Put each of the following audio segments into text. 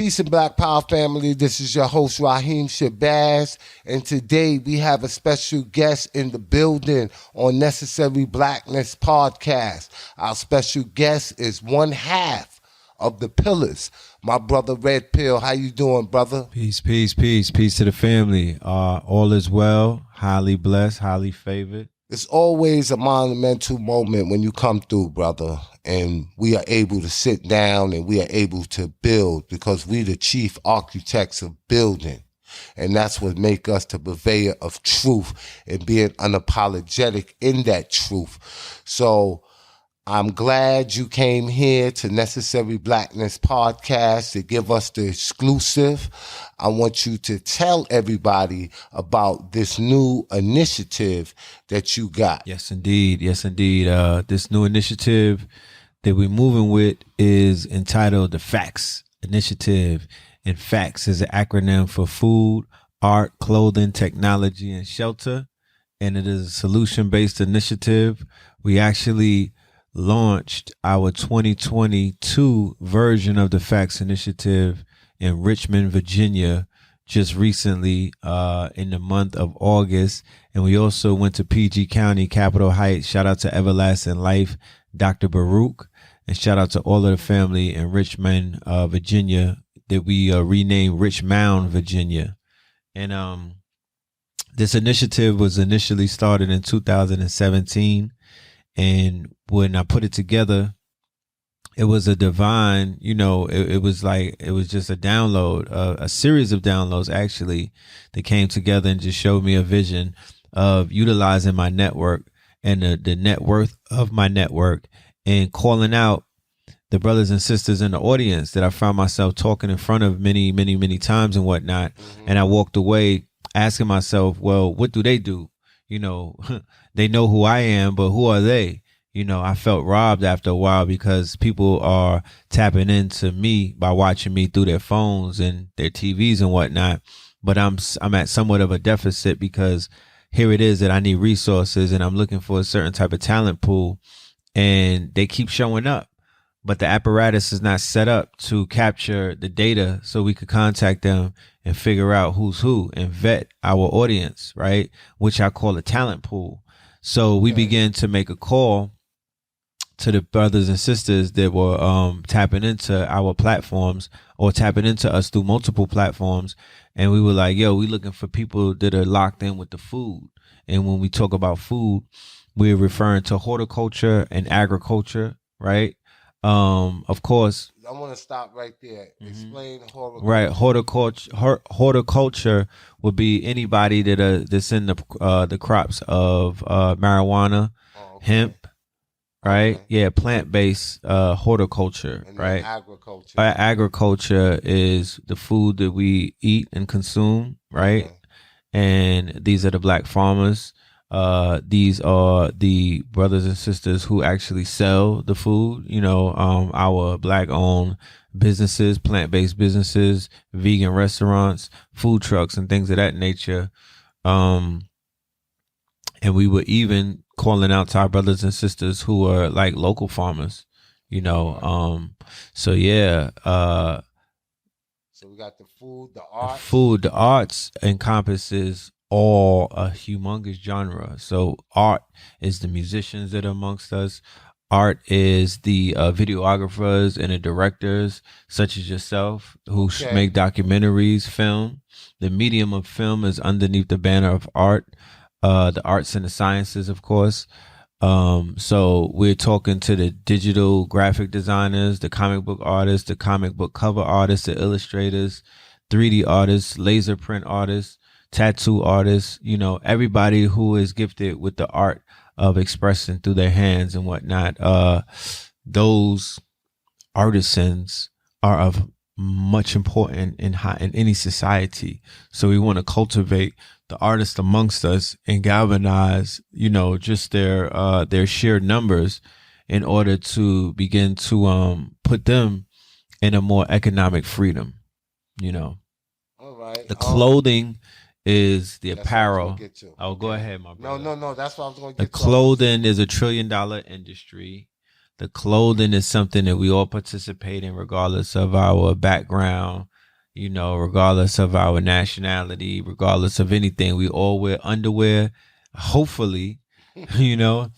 Peace and Black Power family. This is your host, Raheem Shabazz. And today we have a special guest in the building on Necessary Blackness podcast. Our special guest is one half of the pillars. My brother Red Pill. How you doing, brother? Peace to the family. All is well, highly blessed, highly favored. It's always a monumental moment when you come through, brother, and we are able to sit down and we are able to build because we the chief architects of building. And that's what make us the purveyor of truth and being unapologetic in that truth. So I'm glad you came here to Necessary Blackness podcast to give us the exclusive. I want you to tell everybody about this new initiative that you got. Yes, indeed. This new initiative that we're moving with is entitled the Facts Initiative. And Facts is an acronym for food, art, clothing, technology, and shelter. And it is a solution-based initiative. We actually launched our 2022 version of the Facts Initiative in Richmond, Virginia, just recently in the month of August. And we also went to PG County, Capitol Heights. Shout out to Everlasting Life, Dr. Baruch. And shout out to all of the family in Richmond, Virginia, that we renamed Richmond, Virginia. And this initiative was initially started in 2017. And when I put it together, it was a divine, it was just a download, a series of downloads actually that came together and just showed me a vision of utilizing my network and the net worth of my network and calling out the brothers and sisters in the audience that I found myself talking in front of many, many, many times and whatnot. Mm-hmm. And I walked away asking myself, well, what do? They know who I am, but who are they? I felt robbed after a while because people are tapping into me by watching me through their phones and their TVs and whatnot. But I'm at somewhat of a deficit because here it is that I need resources and I'm looking for a certain type of talent pool and they keep showing up. But the apparatus is not set up to capture the data so we could contact them and figure out who's who and vet our audience, right? Which I call a talent pool. So we began to make a call to the brothers and sisters that were tapping into our platforms or tapping into us through multiple platforms. And we were like, yo, we looking for people that are locked in with the food. And when we talk about food, we're referring to horticulture and agriculture, right? Of course, I want to stop right there. Explain horticulture. Right, horticulture would be anybody that's in the crops of marijuana, hemp, right? Okay. Yeah, plant-based horticulture, and right? Agriculture. Agriculture is the food that we eat and consume, right? Okay. And these are the black farmers. These are the brothers and sisters who actually sell the food, our black owned businesses, plant-based businesses, vegan restaurants, food trucks and things of that nature. And we were even calling out to our brothers and sisters who are like local farmers, so yeah. So we got the food, the arts. The arts encompasses all a humongous genre. So art is the musicians that are amongst us. Art is the videographers and the directors, such as yourself, who make documentaries, film. The medium of film is underneath the banner of art. The arts and the sciences, of course. So we're talking to the digital graphic designers, the comic book artists, the comic book cover artists, the illustrators, 3D artists, laser print artists, tattoo artists, everybody who is gifted with the art of expressing through their hands and whatnot. Those artisans are of much important in any society. So we want to cultivate the artists amongst us and galvanize, just their sheer numbers in order to begin to put them in a more economic freedom, All right. The clothing is the apparel. Oh, go ahead, my brother. No. That's what I was going to get to. The clothing is $1 trillion industry. The clothing is something that we all participate in regardless of our background, You know, regardless of our nationality, regardless of anything, we all wear underwear, hopefully, you know,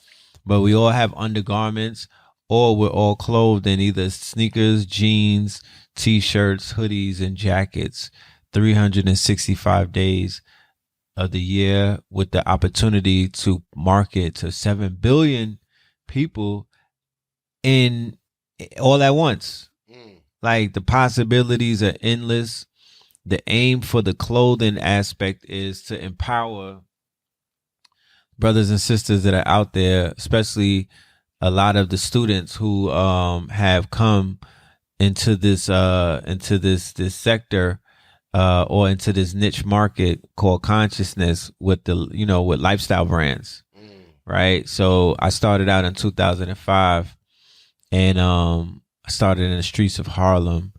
but we all have undergarments, or we're all clothed in either sneakers, jeans, t-shirts, hoodies, and jackets 365 days of the year, with the opportunity to market to 7 billion people in all at once. Like, the possibilities are endless. The aim for the clothing aspect is to empower brothers and sisters that are out there, especially a lot of the students who have come into this sector, or into this niche market called consciousness, with with lifestyle brands, right? So I started out in 2005, and I started in the streets of Harlem.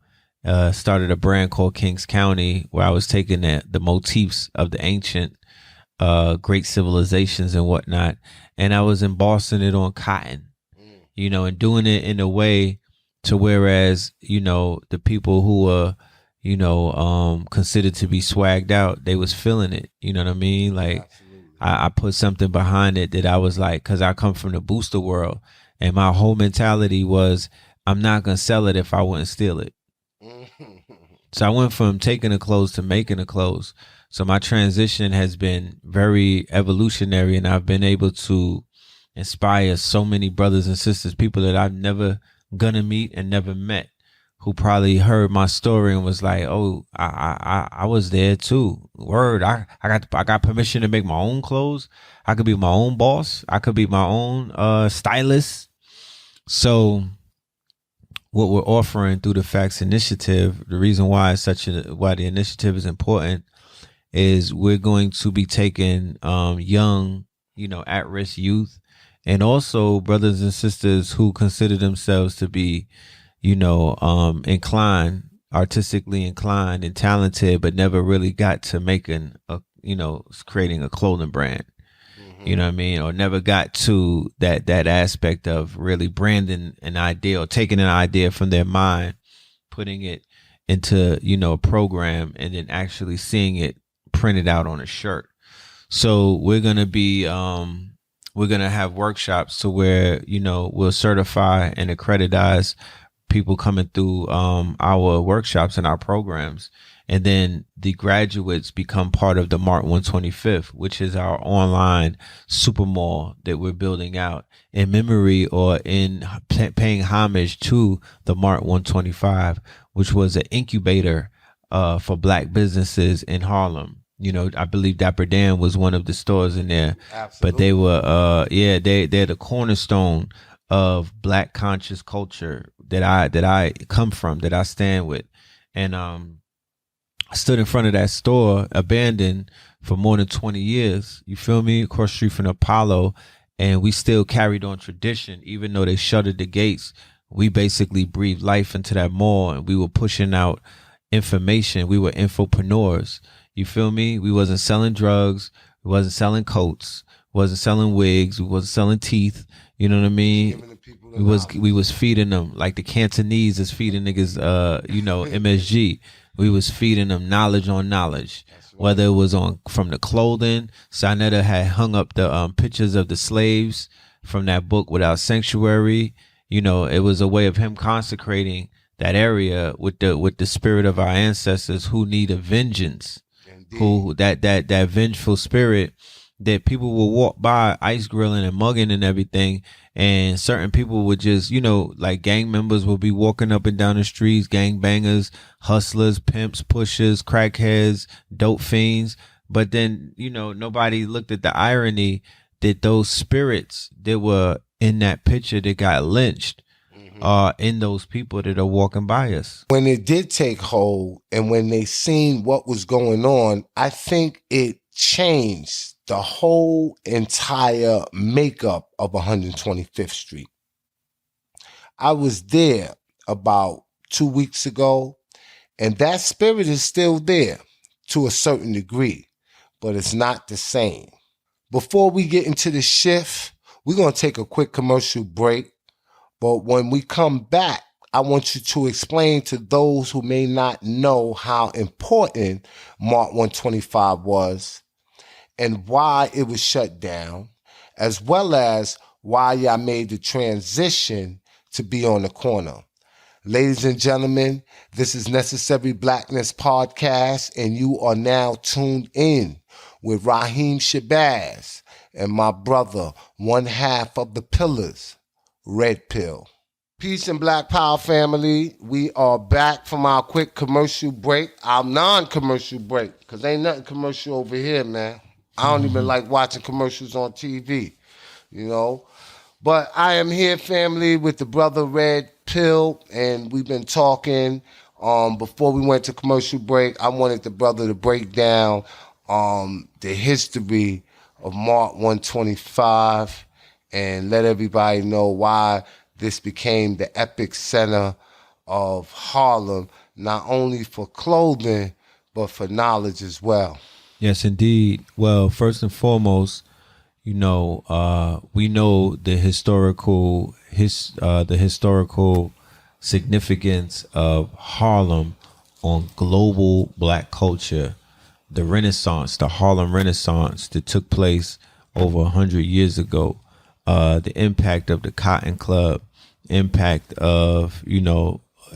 Started a brand called Kings County, where I was taking the motifs of the ancient great civilizations and whatnot, and I was embossing it on cotton, and doing it in a way to whereas the people who were considered to be swagged out, they was feeling it. You know what I mean? Like, I put something behind it that I was like, because I come from the booster world, and my whole mentality was, I'm not gonna sell it if I wouldn't steal it. So I went from taking the clothes to making the clothes. So my transition has been very evolutionary, and I've been able to inspire so many brothers and sisters, people that I've never gonna meet and never met, who probably heard my story and was like, "Oh, I was there too." Word, I got permission to make my own clothes. I could be my own boss. I could be my own stylist. So what we're offering through the Facts Initiative, the reason why why the initiative is important, is we're going to be taking young, at-risk youth, and also brothers and sisters who consider themselves to be, artistically inclined and talented, but never really got to making creating a clothing brand. You know what I mean? Or never got to that aspect of really branding an idea, or taking an idea from their mind, putting it into, a program, and then actually seeing it printed out on a shirt. So we're going to have workshops to where, we'll certify and accreditize people coming through our workshops and our programs. And then the graduates become part of the Mart 125th, which is our online super mall that we're building out in memory, or in paying homage to the Mart 125, which was an incubator for Black businesses in Harlem. I believe Dapper Dan was one of the stores in there. Absolutely. But they were, they're the cornerstone of Black conscious culture that I come from, that I stand with. And I stood in front of that store, abandoned, for more than 20 years. You feel me? Across the street from Apollo. And we still carried on tradition, even though they shuttered the gates. We basically breathed life into that mall, and we were pushing out information. We were infopreneurs. You feel me? We wasn't selling drugs. We wasn't selling coats. We wasn't selling wigs. We wasn't selling teeth. You know what I mean? We was feeding them like the Cantonese is feeding niggas, MSG. We was feeding them knowledge on knowledge. Right. Whether it was from the clothing. Sinetta had hung up the pictures of the slaves from that book, Without Sanctuary. It was a way of him consecrating that area with the spirit of our ancestors who need a vengeance. Indeed. Who that vengeful spirit that people will walk by ice grilling and mugging and everything, and certain people would just, like gang members will be walking up and down the streets, gang bangers, hustlers, pimps, pushers, crackheads, dope fiends. But then, nobody looked at the irony that those spirits that were in that picture that got lynched are in those people that are walking by us. When it did take hold, and when they seen what was going on, I think it changed the whole entire makeup of 125th Street. I was there about 2 weeks ago, and that spirit is still there to a certain degree, but it's not the same. Before we get into the shift, we're going to take a quick commercial break, but when we come back, I want you to explain to those who may not know how important Mart 125 was and why it was shut down, as well as why y'all made the transition to be on the corner. Ladies and gentlemen, this is Necessary Blackness Podcast, and you are now tuned in with Raheem Shabazz and my brother, one half of the Pillars, Red Pill. Peace and Black Power family. We are back from our quick commercial break, our non-commercial break, because ain't nothing commercial over here, man. I don't even like watching commercials on TV, you know. But I am here, family, with the brother Red Pill, and we've been talking. Before we went to commercial break, I wanted the brother to break down the history of Mart 125 and let everybody know why this became the epic center of Harlem, not only for clothing, but for knowledge as well. Yes, indeed. Well, first and foremost, we know the historical significance of Harlem on global Black culture. The Renaissance, the Harlem Renaissance that took place over 100 years ago. The impact of the Cotton Club, impact of,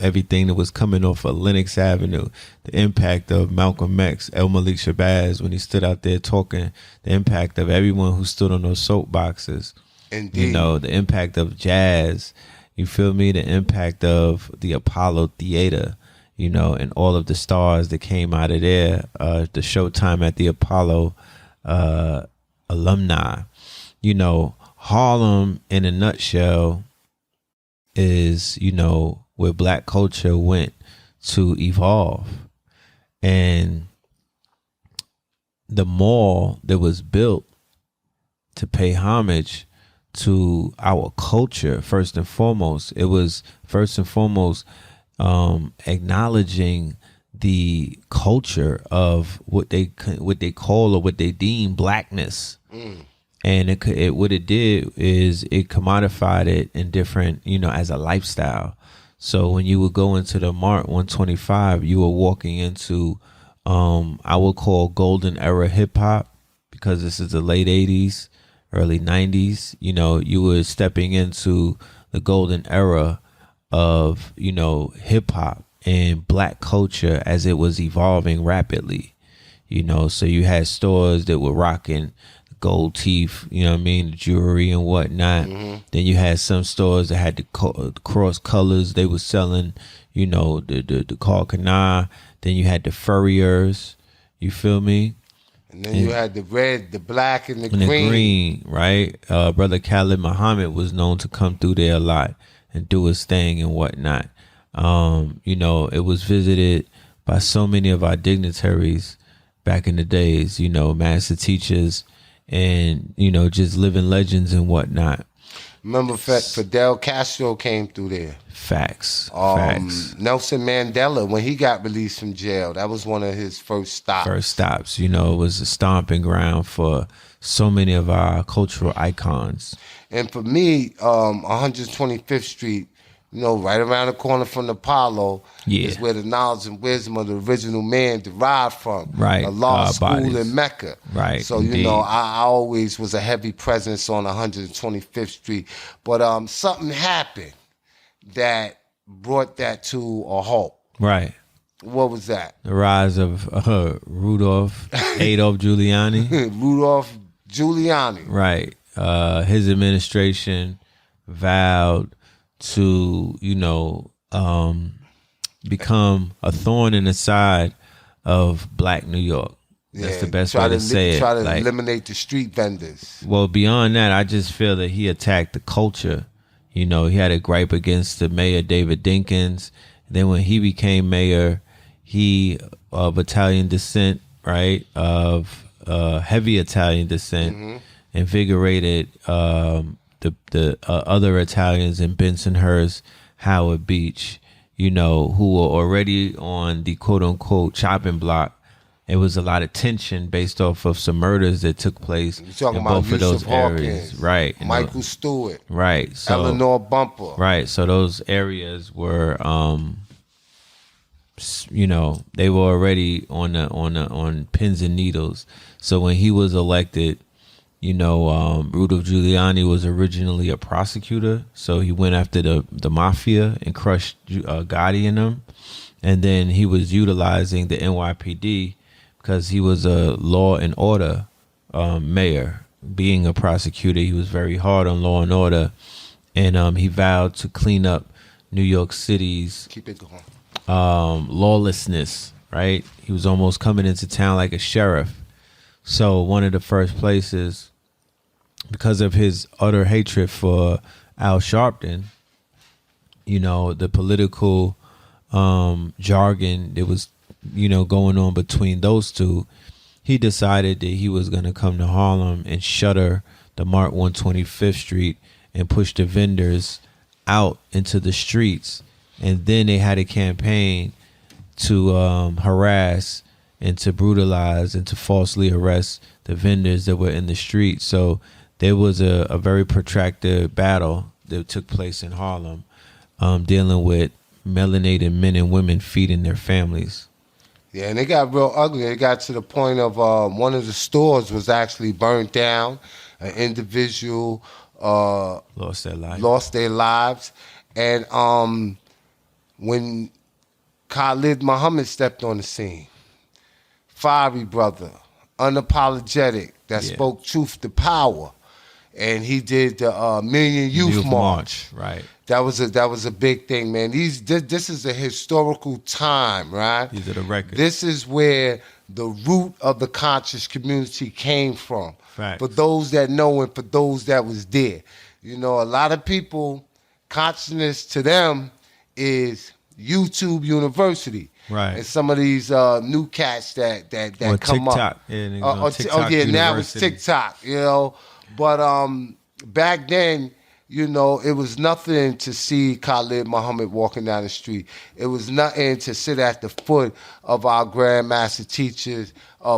everything that was coming off of Lenox Avenue, the impact of Malcolm X, El Malik Shabazz when he stood out there talking, the impact of everyone who stood on those soapboxes. Indeed. The impact of jazz, you feel me? The impact of the Apollo Theater, and all of the stars that came out of there, the Showtime at the Apollo alumni. Harlem in a nutshell is, where Black culture went to evolve. And the mall that was built to pay homage to our culture, first and foremost, it was first and foremost acknowledging the culture of what they call or what they deem Blackness. And what it did is it commodified it in different, as a lifestyle. So when you would go into the Mart 125, you were walking into, I would call golden era hip hop, because this is the late 80s, early 90s. You were stepping into the golden era of, hip hop and Black culture as it was evolving rapidly. So you had stores that were rocking gold teeth, the jewelry and whatnot. Then you had some stores that had the cross colors. They were selling, the Carcanah. Then you had the furriers. You feel me? And then you had the red, the black, and the green. Right? Brother Khalid Muhammad was known to come through there a lot and do his thing and whatnot. It was visited by so many of our dignitaries back in the days, master teachers, and just living legends and whatnot. Remember Fidel Castro came through there. Facts. Nelson Mandela, when he got released from jail, that was one of his first stops. It was a stomping ground for so many of our cultural icons. And for me, 125th Street, right around the corner from the Apollo, is where the knowledge and wisdom of the original man derived from. Right. A law school in Mecca. Right. So, indeed. I always was a heavy presence on 125th Street. But something happened that brought that to a halt. Right. What was that? The rise of Adolph Giuliani. Rudolph Giuliani. Right. His administration vowed to, become a thorn in the side of Black New York. That's the best way to say it. Try to eliminate the street vendors. Well, beyond that, I just feel that he attacked the culture. He had a gripe against the mayor, David Dinkins. Then when he became mayor, he of Italian descent, right, of heavy Italian descent, invigorated the other Italians in Bensonhurst, Howard Beach, who were already on the quote unquote chopping block it was a lot of tension based off of some murders that took place You're talking in about both of those Yusuf areas. Hawkins, Right. Michael Stewart, Right. So Eleanor Bumper. right. So those areas were they were already on pins and needles. So when he was elected, Rudy Giuliani was originally a prosecutor, so he went after the mafia and crushed Gotti and them, and then he was utilizing the NYPD because he was a law and order mayor. Being a prosecutor, he was very hard on law and order, and he vowed to clean up New York City's Keep it going. lawlessness. Right, he was almost coming into town like a sheriff. So one of the first places, because of his utter hatred for Al Sharpton, the political jargon that was, going on between those two, he decided that he was going to come to Harlem and shutter the Mart 125th Street and push the vendors out into the streets. And then they had a campaign to harass and to brutalize and to falsely arrest the vendors that were in the street. So there was a very protracted battle that took place in Harlem, dealing with melanated men and women feeding their families. Yeah, and it got real ugly. It got to the point of one of the stores was actually burnt down. An individual Lost their lives. And when Khalid Muhammad stepped on the scene, fiery brother, unapologetic, that spoke truth to power, and he did the Million Youth March. Right. That was a big thing, man. This is a historical time, right? These are the records. This is where the root of the conscious community came from. Facts. For those that know and for those that was there. A lot of people, consciousness to them is YouTube University. Right. And some of these new cats that or come TikTok. up. Yeah, TikTok now it's TikTok, But back then, it was nothing to see Khalid Muhammad walking down the street. It was nothing to sit at the foot of our grandmaster teachers,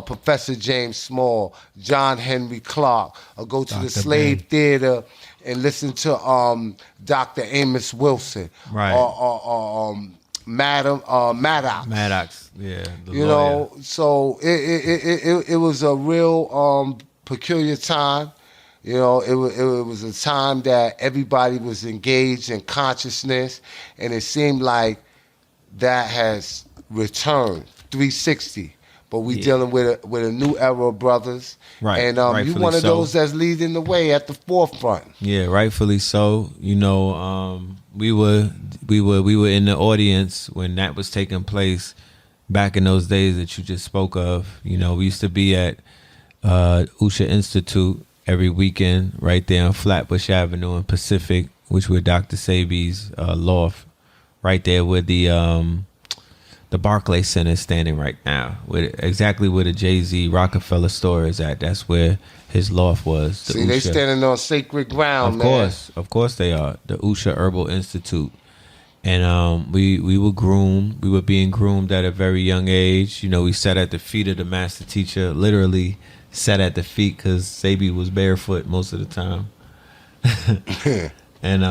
Professor James Small, John Henry Clark, or go to Dr. the Slave Theater and listen to Dr. Amos Wilson, right? Or Maddox. Maddox, yeah. Lawyer. So it was a real peculiar time. It was a time that everybody was engaged in consciousness, and it seemed like that has returned 360. But we dealing with a new era of brothers, right? And you one of those that's leading the way at the forefront. Yeah, rightfully so. We were in the audience when that was taking place back in those days that you just spoke of. We used to be at Usha Institute every weekend right there on Flatbush Avenue and Pacific, which were Dr. Sabi's loft, right there where the Barclays Center is standing right now, exactly where the Jay-Z Rockefeller store is at. That's where his loft was. See, they standing on sacred ground, Of course they are. The Usha Herbal Institute. And we were groomed. We were being groomed at a very young age. We sat at the feet of the master teacher, literally sat at the feet because Sabi was barefoot most of the time. And,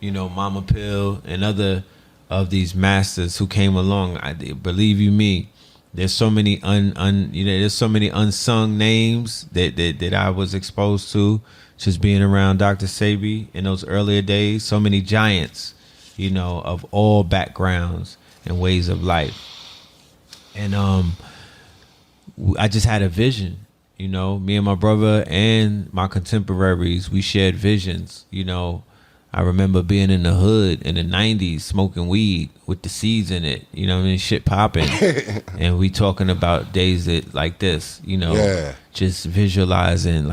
Mama Pill and other of these masters who came along. Believe you me, there's so many there's so many unsung names that I was exposed to just being around Dr. Sabi in those earlier days. So many giants, of all backgrounds and ways of life. And I just had a vision. Me and my brother and my contemporaries, we shared visions. I remember being in the hood in the 90s smoking weed with the seeds in it, shit popping. And we talking about days like this, just visualizing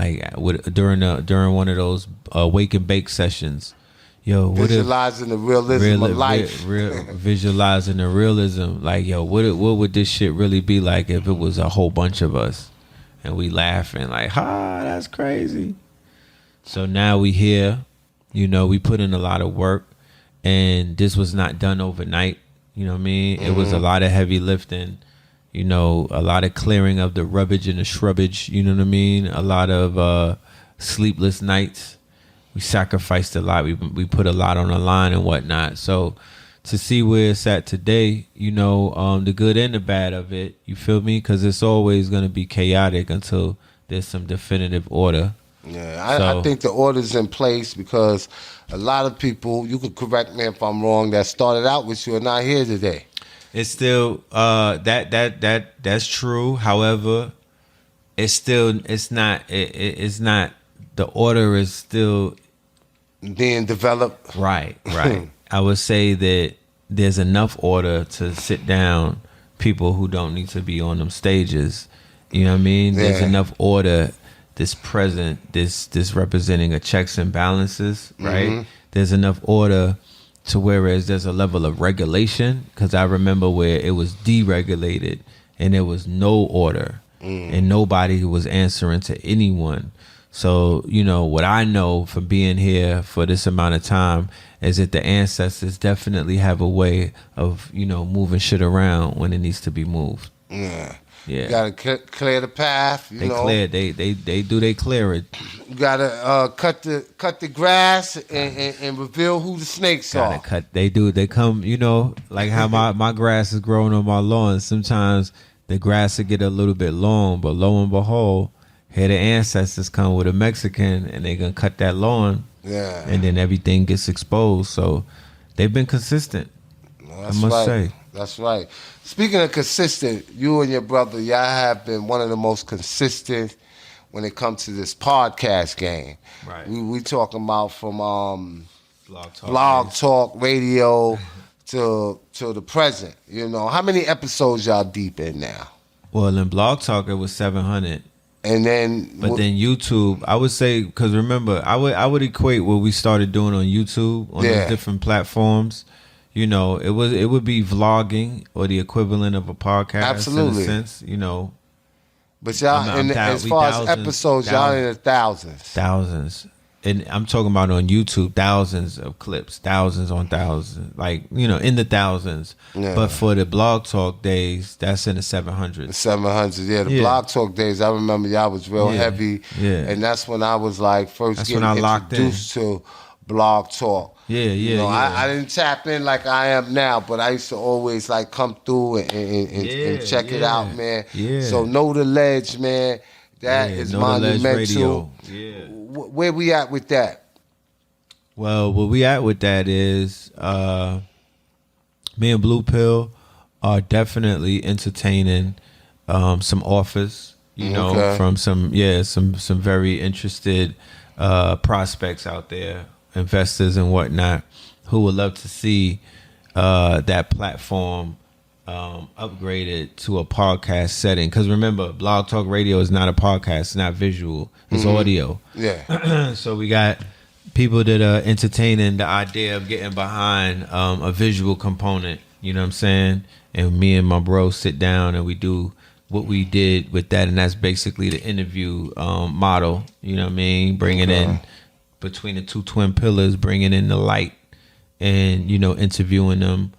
during one of those wake and bake sessions. Visualizing the realism of life. Visualizing the realism. What would this shit really be like if it was a whole bunch of us? And we laughing that's crazy. So now we here. We put in a lot of work, and this was not done overnight. You know what I mean? Mm-hmm. It was a lot of heavy lifting. You know, a lot of clearing of the rubbish and the shrubbage. You know what I mean? A lot of sleepless nights. We sacrificed a lot. We put a lot on the line and whatnot. So to see where it's at today, you know, the good and the bad of it, you feel me? Because it's always going to be chaotic until there's some definitive order. Yeah, I think the order's in place because a lot of people, you could correct me if I'm wrong, that started out with you are not here today. It's still that's true. However, it's not the order is still being developed. Right. I would say that there's enough order to sit down people who don't need to be on them stages. You know what I mean? Yeah. There's enough order this present, this representing a checks and balances, right? Mm-hmm. There's enough order to whereas there's a level of regulation, because I remember where it was deregulated and there was no order and nobody was answering to anyone. So, you know, what I know from being here for this amount of time is that the ancestors definitely have a way of, you know, moving shit around when it needs to be moved. Yeah. Yeah. You gotta clear the path. They clear it. You gotta cut the grass and reveal who the snakes are. They come, you know, like how my grass is growing on my lawn. Sometimes the grass will get a little bit long, but lo and behold, here the ancestors come with a Mexican and they gonna cut that lawn. Yeah. And then everything gets exposed. So they've been consistent. I must say. That's right. Speaking of consistent, you and your brother, y'all have been one of the most consistent when it comes to this podcast game. Right. We talking about from blog talk radio to the present. You know, how many episodes y'all deep in now? Well, in blog talk it was 700. And then, but then YouTube, I would say, because remember, I would equate what we started doing on YouTube on those different platforms. You know, it would be vlogging or the equivalent of a podcast. Absolutely. In a sense, you know. But y'all, as far as episodes, y'all in the thousands. Thousands. And I'm talking about on YouTube, thousands of clips, thousands on thousands, like, you know, in the thousands. Yeah. But for the blog talk days, that's in the 700s. The 700s, yeah. The blog talk days, I remember y'all was real heavy. Yeah. And that's when I was like first getting introduced to blog talk. You know, I didn't tap in like I am now, but I used to always like come through and check it out, man. Yeah. So Know the Ledge, man. That is monumental. Yeah. Where we at with that? Well, where we at with that is me and Blue Pill are definitely entertaining some offers, you know, from some very interested prospects out there, investors and whatnot, who would love to see that platform upgraded to a podcast setting. Because remember, Blog Talk Radio is not a podcast, it's not visual, it's audio. Yeah. So we got people that are entertaining the idea of getting behind a visual component, you know what I'm saying? And me and my bro sit down and we do what we did with that, and that's basically the interview model, you know what I mean? Bringing in between the two twin pillars, bringing in the light and, you know, interviewing them.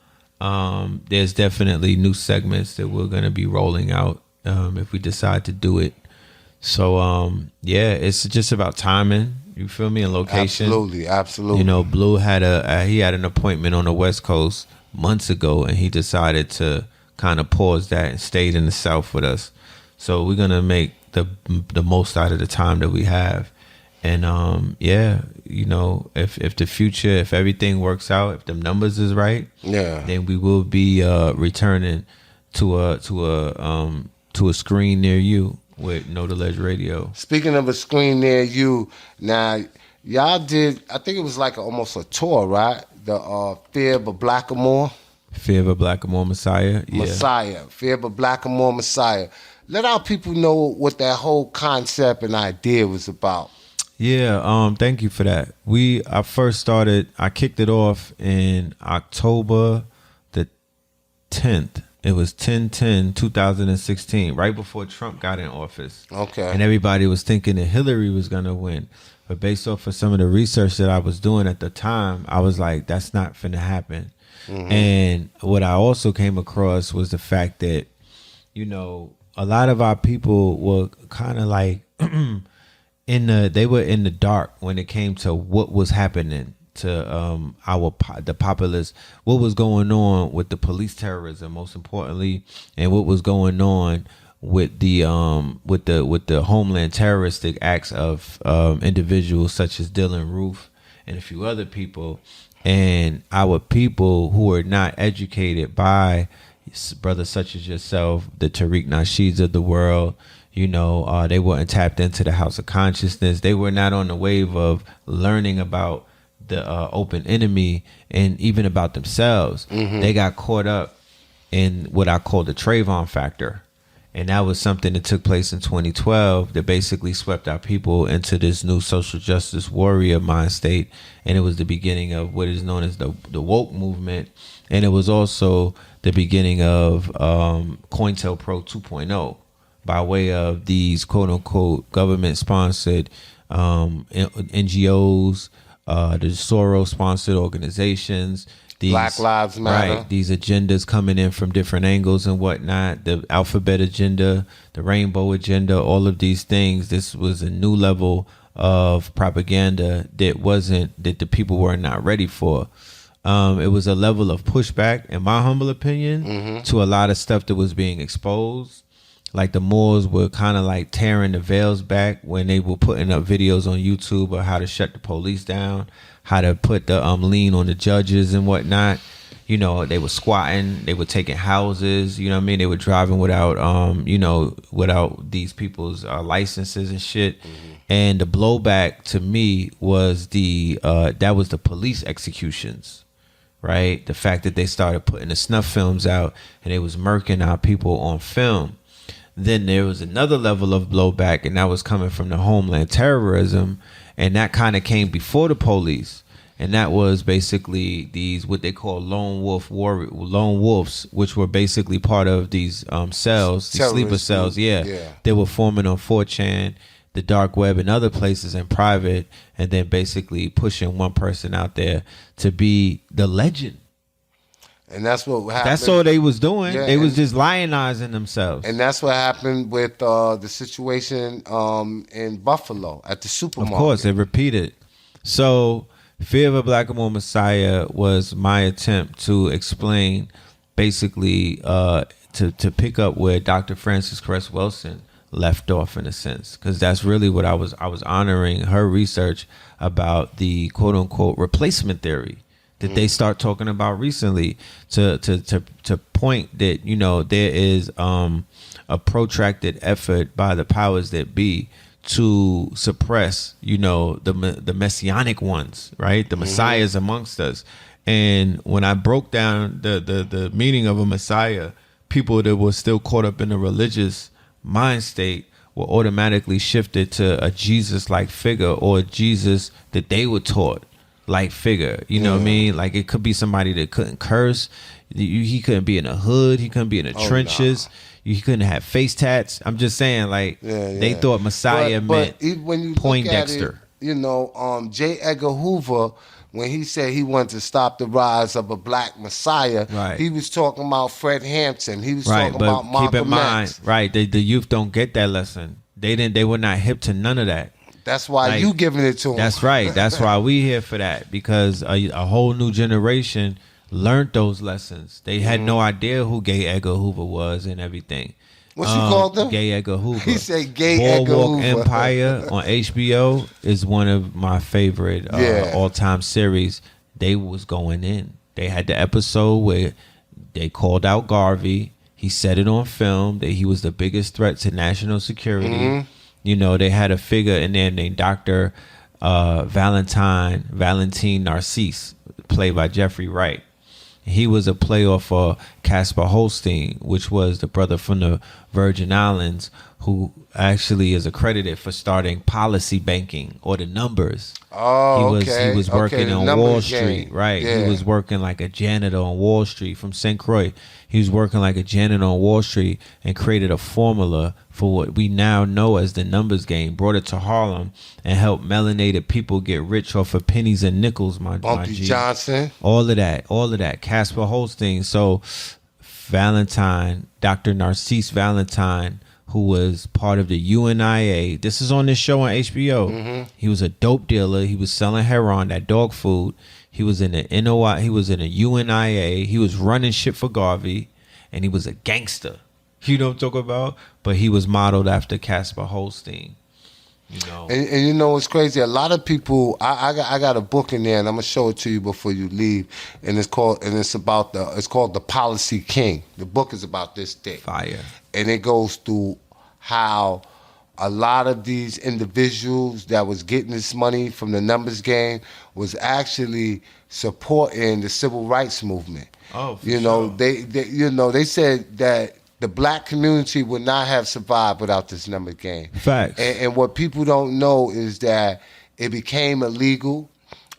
There's definitely new segments that we're going to be rolling out if we decide to do it. So, it's just about timing, you feel me, and location. Absolutely. You know, Blue had an appointment on the West Coast months ago, and he decided to kind of pause that and stayed in the South with us. So we're going to make the most out of the time that we have. And you know, if the future, if everything works out, if the numbers is right, then we will be returning to a screen near you with Know the Ledge Radio. Speaking of a screen near you, now y'all did, I think it was like almost a tour, right? The Fear of a Blackamoor. Fear of a Blackamoor Messiah. Yeah. Fear of a Blackamoor Messiah. Let our people know what that whole concept and idea was about. Yeah, thank you for that. I kicked it off in October the 10th. It was 10/10/2016, right before Trump got in office. Okay. And everybody was thinking that Hillary was going to win. But based off of some of the research that I was doing at the time, I was like, that's not finna happen. Mm-hmm. And what I also came across was the fact that, a lot of our people were kind of like they were in the dark when it came to what was happening to the populace, what was going on with the police terrorism, most importantly, and what was going on with the homeland terroristic acts of individuals such as Dylan Roof and a few other people, and our people who are not educated by brothers such as yourself, the Tariq Nasheeds of the world. They weren't tapped into the House of Consciousness. They were not on the wave of learning about the open enemy and even about themselves. They got caught up in what I call the Trayvon Factor. And that was something that took place in 2012 that basically swept our people into this new social justice warrior mind state. And it was the beginning of what is known as the woke movement. And it was also the beginning of COINTELPRO 2.0 by way of these quote unquote government sponsored NGOs, the Soros sponsored organizations. These, Black Lives Matter. Right, these agendas coming in from different angles and whatnot, the alphabet agenda, the rainbow agenda, all of these things. This was a new level of propaganda that the people were not ready for. It was a level of pushback, in my humble opinion, to a lot of stuff that was being exposed. Like the Moors were kind of like tearing the veils back when they were putting up videos on YouTube of how to shut the police down, how to put the lien on the judges and whatnot. They were squatting, they were taking houses, they were driving without without these people's licenses and shit. And the blowback to me was that was the police executions, right? The fact that they started putting the snuff films out and they was murking our people on film. Then there was another level of blowback, and that was coming from the homeland terrorism, and that kind of came before the police, and that was basically these what they call lone wolves, which were basically part of these cells, these sleeper cells, They were forming on 4chan, the dark web, and other places in private, and then basically pushing one person out there to be the legend. And that's what happened. That's all they was doing. Yeah, they was just lionizing themselves. And that's what happened with the situation in Buffalo at the supermarket. Of course, it repeated. So, Fear of a Black and More Messiah was my attempt to explain, basically, to pick up where Dr. Frances Cress Wilson left off, in a sense, because that's really what I was honoring her research about the quote unquote replacement theory that they start talking about recently, to point that there is a protracted effort by the powers that be to suppress the messianic ones, right, the messiahs amongst us. And when I broke down the meaning of a messiah, people that were still caught up in a religious mind state were automatically shifted to a Jesus-like figure, or a Jesus that they were taught like figure, what I mean? Like it could be somebody that couldn't curse. He couldn't be in the hood. He couldn't be in the trenches. Nah. He couldn't have face tats. I'm just saying, like they thought Messiah meant when you Poindexter. J. Edgar Hoover, when he said he wanted to stop the rise of a black Messiah, he was talking about Fred Hampton. He was talking about Malcolm keep in mind, X. Right? The youth don't get that lesson. They were not hip to none of that. That's why you giving it to them. That's right. That's why we here for that, because a whole new generation learned those lessons. They had no idea who Gay Edgar Hoover was and everything. What you called him? Gay Edgar Hoover. He said Gay Edgar Boardwalk Hoover. Empire on HBO is one of my favorite all-time series. They was going in. They had the episode where they called out Garvey. He said it on film that he was the biggest threat to national security. They had a figure in there named Dr. Valentine Narcisse, played by Jeffrey Wright. He was a play off of Caspar Holstein, which was the brother from the Virgin Islands, who actually is accredited for starting policy banking, or the numbers. Oh, He was working on Wall Street, right? Yeah. He was working like a janitor on Wall Street from St. Croix. He was working like a janitor on Wall Street and created a formula for what we now know as the numbers game, brought it to Harlem and helped melanated people get rich off of pennies and nickels, my Bumpy G. Johnson. All of that. Caspar Holstein. So Valentine, Dr. Narcisse Valentine, who was part of the UNIA. This is on this show on HBO. He was a dope dealer. He was selling heroin, that dog food. He was in the NOI. He was in the UNIA. He was running shit for Garvey, and he was a gangster. You know what I'm talking about? But he was modeled after Casper Holstein. You know, and you know it's crazy. A lot of people. I got a book in there, and I'm gonna show it to you before you leave. And it's called The Policy King. The book is about this thing. Fire. And it goes through how a lot of these individuals that was getting this money from the numbers game was actually supporting the civil rights movement. Oh, for you know, sure. they said that the black community would not have survived without this number game. Facts. And what people don't know is that it became illegal.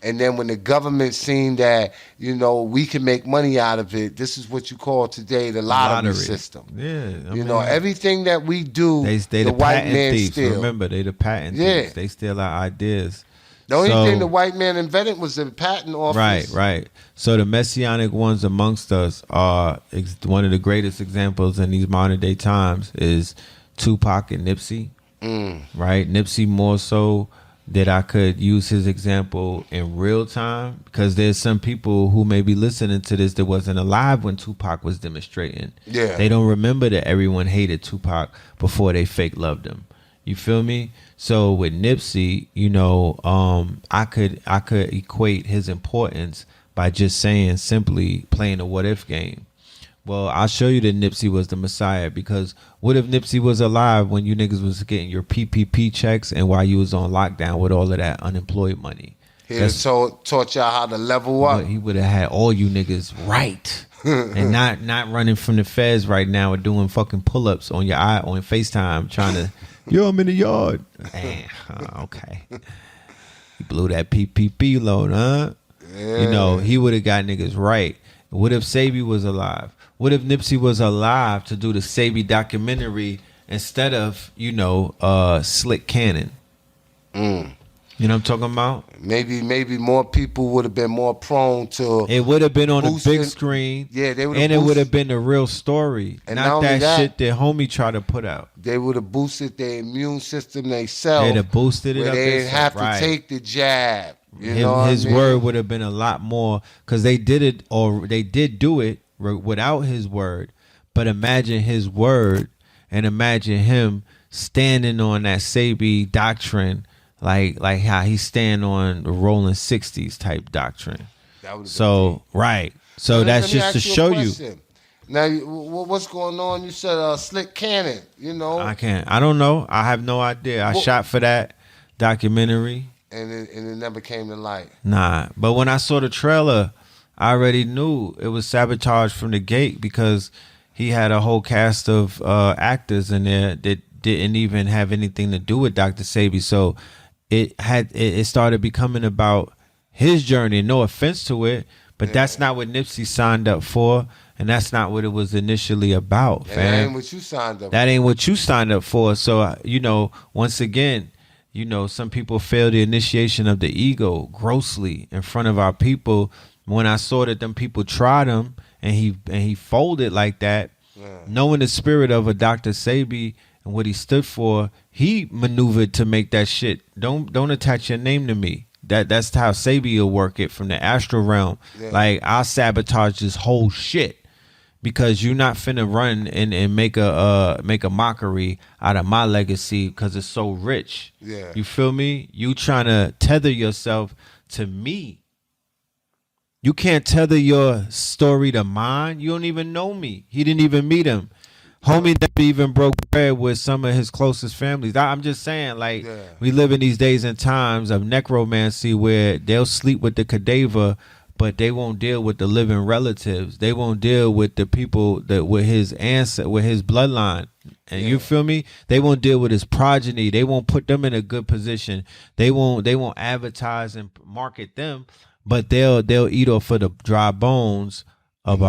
And then when the government seen that, you know, we can make money out of it, this is what you call today the lottery system. Yeah. You know, everything that we do, they the white patent man thieves. steal. Remember, they the patent thieves. They steal our ideas. The only thing the white man invented was the patent office. Right. So the messianic ones amongst us are one of the greatest examples in these modern day times is Tupac and Nipsey. Right? Nipsey more so that I could use his example in real time, because there's some people who may be listening to this that wasn't alive when Tupac was demonstrating. Yeah. They don't remember that everyone hated Tupac before they fake loved him. You feel me? So with Nipsey, you know, I could equate his importance by just saying simply playing a what if game. Well, I'll show you that Nipsey was the Messiah, because what if Nipsey was alive when you niggas was getting your PPP checks and while you was on lockdown with all of that unemployed money? He taught y'all how to level up. He would have had all you niggas right. And not running from the feds right now or doing fucking pull-ups on your eye on FaceTime trying to, yo, I'm in the yard. Man, okay. He blew that PPP load, huh? Yeah. You know, he would have got niggas right. What if Sabi was alive? What if Nipsey was alive to do the Sabi documentary instead of, you know, Slick Cannon? You know what I'm talking about? Maybe more people would have been more prone to. It would have been on a big screen. Yeah, they would. And it would have been the real story, and not that shit that homie tried to put out. They would have boosted their immune system themselves. They'd have boosted it up. They didn't have to take the jab. His word would have been a lot more, because they did it, or they did do it without his word. But imagine his word, and imagine him standing on that Sabi doctrine. Like how he stand on the rolling 60s type doctrine. So right. So that's just to show you. Now, what's going on? You said Slick Cannon, you know. I don't know. I have no idea. I shot for that documentary. And it never came to light. Nah. But when I saw the trailer, I already knew it was sabotage from the gate, because he had a whole cast of actors in there that didn't even have anything to do with Dr. Sabi. So it started becoming about his journey. No offense to it, but that's not what Nipsey signed up for, and that's not what it was initially about, fam. That ain't what you signed up for. That ain't what you signed up for. So, you know, once again, you know, some people fail the initiation of the ego grossly in front of our people. When I saw that them people tried him and he folded like that, knowing the spirit of a Dr. Sabi and what he stood for, he maneuvered to make that shit. Don't attach your name to me. That's how Sabi will work it from the astral realm. Yeah. Like, I'll sabotage this whole shit, because you're not finna run and make a mockery out of my legacy because it's so rich. Yeah. You feel me? You trying to tether yourself to me. You can't tether your story to mine. You don't even know me. He didn't even meet him. Homie never even broke bread with some of his closest families. I'm just saying, like, we live in these days and times of necromancy where they'll sleep with the cadaver, but they won't deal with the living relatives. They won't deal with the people that with his bloodline. And you feel me? They won't deal with his progeny. They won't put them in a good position. They won't advertise and market them, but they'll eat off of the dry bones of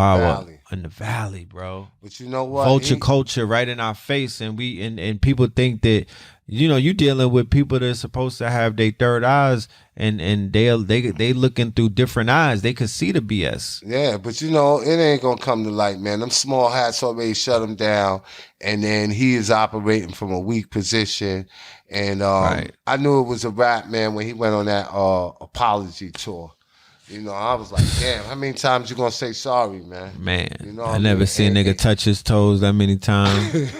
in the valley, bro. But you know what? Vulture culture right in our face, and we and people think that, you know, you dealing with people that's supposed to have their third eyes, and they looking through different eyes. They could see the BS. Yeah, but you know, it ain't gonna come to light, man. Them small hats already shut him down, and then he is operating from a weak position. And Right. I knew it was a rap, man, when he went on that apology tour. You know, I was like, damn, how many times you gonna say sorry, man? Man, You know I what I never mean? seen a nigga touch his toes that many times.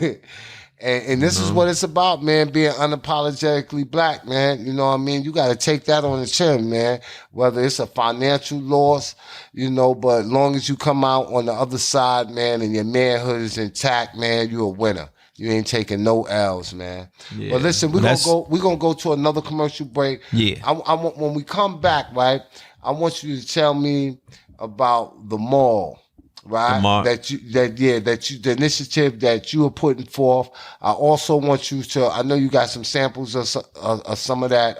And this is what it's about, man, being unapologetically black, man. You know what I mean? You got to take that on the chin, man, whether it's a financial loss, you know, but as long as you come out on the other side, man, and your manhood is intact, man, you're a winner. You ain't taking no L's, man. Yeah. But listen, we're gonna go to another commercial break. Yeah. I want, when we come back, right, I want you to tell me about the mall. Right, The Mart. The initiative that you are putting forth. I also want you to. I know you got some samples of some of that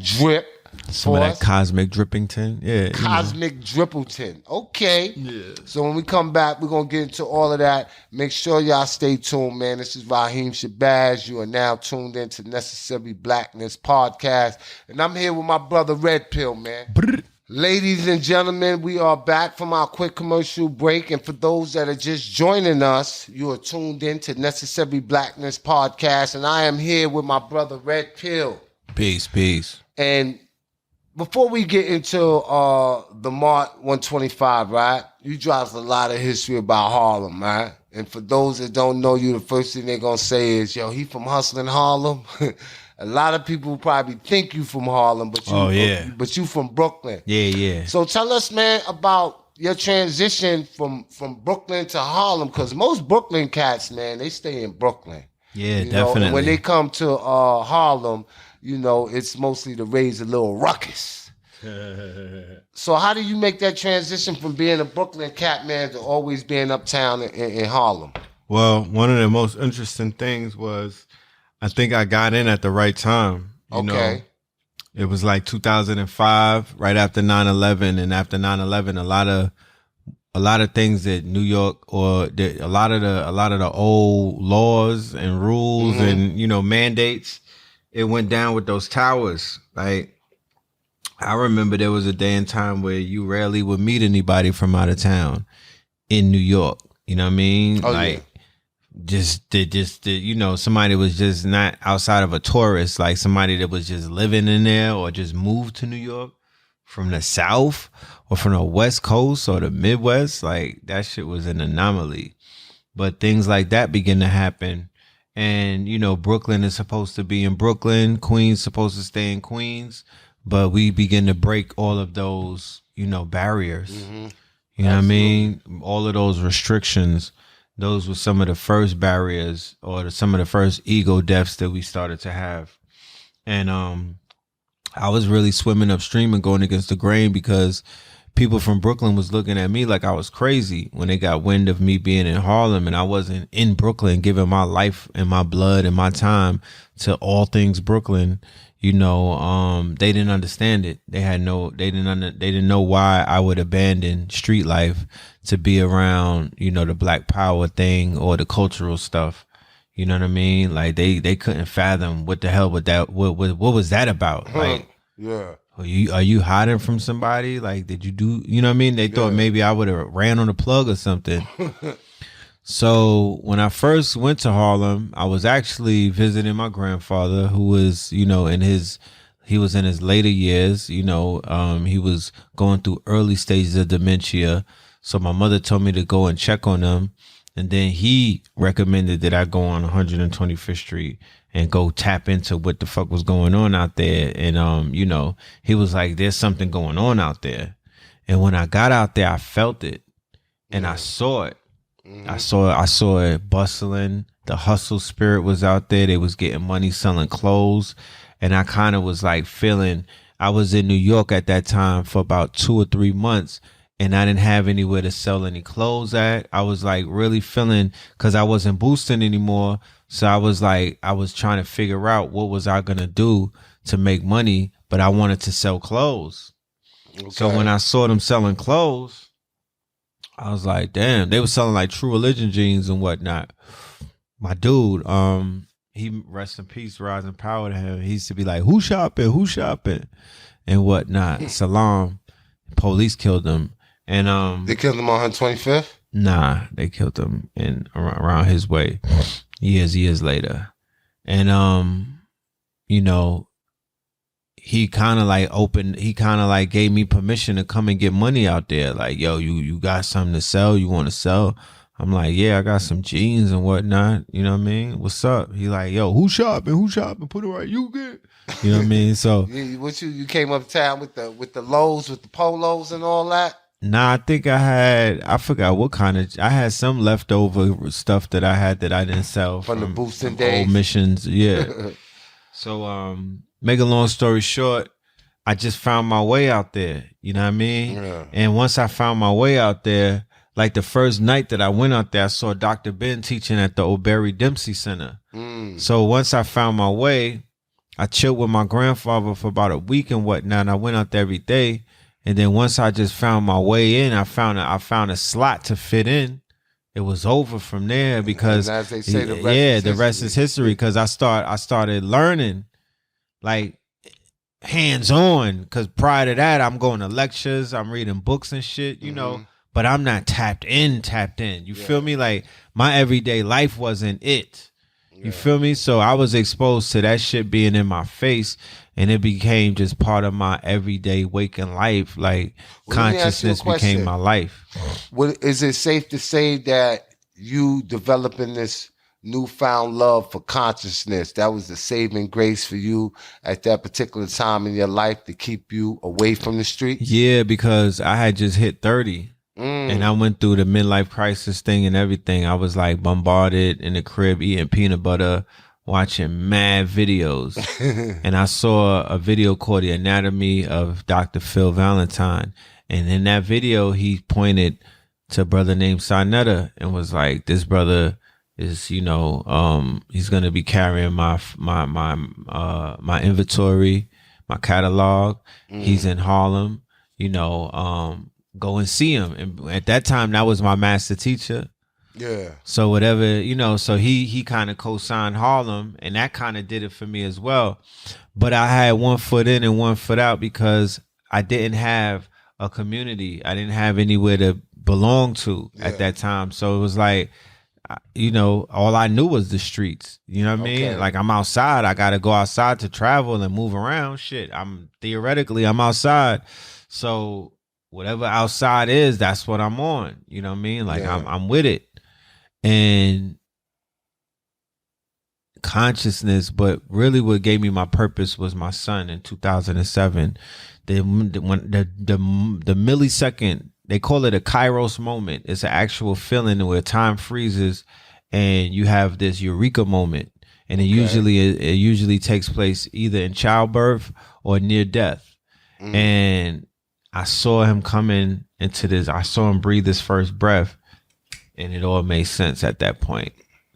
drip. Some of that cosmic drippington. Yeah. Cosmic Drippleton. Okay. Yeah. So when we come back, we're going to get into all of that. Make sure y'all stay tuned, man. This is Raheem Shabazz. You are now tuned into Necessary Blackness podcast. And I'm here with my brother Red Pill, man. Brr. Ladies and gentlemen, we are back from our quick commercial break. And for those that are just joining us, you are tuned in to Necessary Blackness podcast. And I am here with my brother Red Pill. Peace. And before we get into the Mart 125, right? You dropped a lot of history about Harlem, right? And for those that don't know you, the first thing they're going to say is, yo, he from hustling Harlem. A lot of people probably think you from Harlem, but you from Brooklyn. Yeah. So tell us, man, about your transition from Brooklyn to Harlem, because most Brooklyn cats, man, they stay in Brooklyn. Yeah, you know? definitely. And when they come to Harlem, you know, it's mostly to raise a little ruckus. So how do you make that transition from being a Brooklyn cat, man, to always being uptown in Harlem? Well, one of the most interesting things was, I think I got in at the right time. You know, it was like 2005, right after 9/11, and after 9/11, a lot of things that New York, or a lot of the old laws and rules and, you know, mandates, it went down with those towers. Like, I remember there was a day and time where you rarely would meet anybody from out of town in New York. You know what I mean? Just you know, somebody was just not outside of a tourist, like somebody that was just living in there or just moved to New York from the South or from the West Coast or the Midwest. Like, that shit was an anomaly. But things like that begin to happen. And, you know, Brooklyn is supposed to be in Brooklyn. Queens supposed to stay in Queens. But we begin to break all of those, you know, barriers. You know what I mean? All of those restrictions. Those were some of the first barriers, or some of the first ego deaths that we started to have. And I was really swimming upstream and going against the grain, because people from Brooklyn was looking at me like I was crazy when they got wind of me being in Harlem, and I wasn't in Brooklyn giving my life and my blood and my time to all things Brooklyn. You know, they didn't understand it. They didn't know why I would abandon street life to be around, you know, the Black Power thing or the cultural stuff. You know what I mean? Like, they couldn't fathom what the hell what was that about? Like, yeah. Are you hiding from somebody? Like, did you do, you know what I mean? They thought maybe I would have ran on the plug or something. So when I first went to Harlem, I was actually visiting my grandfather, who was, you know, he was in his later years. You know, he was going through early stages of dementia. So my mother told me to go and check on him. And then he recommended that I go on 125th Street and go tap into what the fuck was going on out there. And, you know, he was like, there's something going on out there. And when I got out there, I felt it and I saw it. I saw it bustling. The hustle spirit was out there. They was getting money selling clothes. And I kind of was like feeling, I was in New York at that time for about 2 or 3 months, and I didn't have anywhere to sell any clothes at. I was like really feeling, because I wasn't boosting anymore. So I was like, I was trying to figure out what was I going to do to make money, but I wanted to sell clothes. So when I saw them selling clothes, I was like, damn, they were selling like True Religion jeans and whatnot. My dude, he rest in peace, rising power to him. He used to be like, who shopping, and whatnot. Salam, police killed him, and they killed him on 125th. Nah, they killed him in around his way, years later, and you know, he kind of like gave me permission to come and get money out there. Like, yo, you got something to sell? You want to sell? I'm like, yeah, I got some jeans and whatnot. You know what I mean? What's up? He like, yo, who shopping? Put it right. You get. You know what I mean? So you came uptown with the lows, with the polos and all that? Nah, I think I forgot what kind of, I had some leftover stuff that I had that I didn't sell from the boosting days. Old missions. Yeah. So, make a long story short, I just found my way out there. You know what I mean? Yeah. And once I found my way out there, like the first night that I went out there, I saw Dr. Ben teaching at the O'Berry Dempsey Center. So once I found my way, I chilled with my grandfather for about a week and whatnot. And I went out there every day. And then once I just found my way in, I found a slot to fit in. It was over from there because, and as they say, the rest is history. Because I started learning, like, hands-on. Because prior to that, I'm going to lectures, I'm reading books and shit, you know. But I'm not tapped in. You feel me? Like, my everyday life wasn't it. You feel me? So I was exposed to that shit being in my face, and it became just part of my everyday waking life. Like, consciousness became my life. Is it safe to say that you developing this newfound love for consciousness, that was the saving grace for you at that particular time in your life to keep you away from the streets? Yeah, because I had just hit 30. And I went through the midlife crisis thing and everything. I was like bombarded in the crib eating peanut butter, watching mad videos. And I saw a video called The Anatomy of Dr. Phil Valentine. And in that video, he pointed to a brother named Sinetta and was like, this brother is, you know, he's going to be carrying my inventory, my catalog. He's in Harlem, you know, go and see him. And at that time, that was my master teacher. Yeah. So whatever, you know, so he kind of co-signed Harlem, and that kind of did it for me as well. But I had one foot in and one foot out because I didn't have a community. I didn't have anywhere to belong to at that time. So it was like, you know, all I knew was the streets. You know what I mean? Like, I'm outside. I got to go outside to travel and move around. Shit, I'm outside. So whatever outside is, that's what I'm on. You know what I mean? Like, I'm with it. And consciousness, but really what gave me my purpose was my son in 2007. The millisecond, they call it a Kairos moment. It's an actual feeling where time freezes and you have this eureka moment. And it usually takes place either in childbirth or near death. And I saw him coming into this. I saw him breathe his first breath, and it all made sense at that point.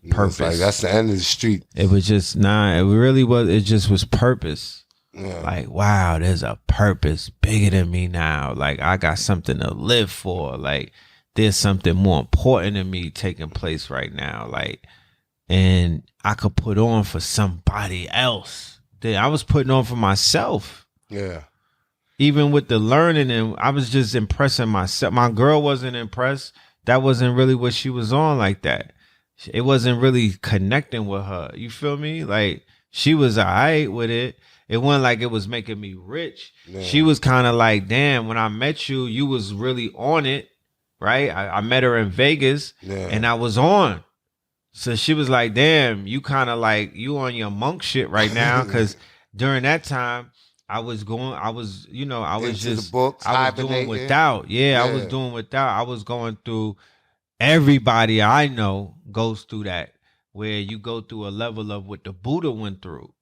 Purpose. Like, that's the end of the street. It was just it really was. It just was purpose. Yeah. Like, wow, there's a purpose bigger than me now. Like, I got something to live for. Like, there's something more important than me taking place right now. Like, and I could put on for somebody else. I was putting on for myself. Yeah. Even with the learning, and I was just impressing myself. My girl wasn't impressed. That wasn't really what she was on like that. It wasn't really connecting with her. You feel me? Like, she was all right with it. It wasn't like it was making me rich. Yeah. She was kind of like, damn, when I met you, you was really on it, right? I met her in Vegas, and I was on. So she was like, damn, you kind of like, you on your monk shit right now. Because during that time, I was doing without. I was doing without. I was going through, everybody I know goes through that, where you go through a level of what the Buddha went through.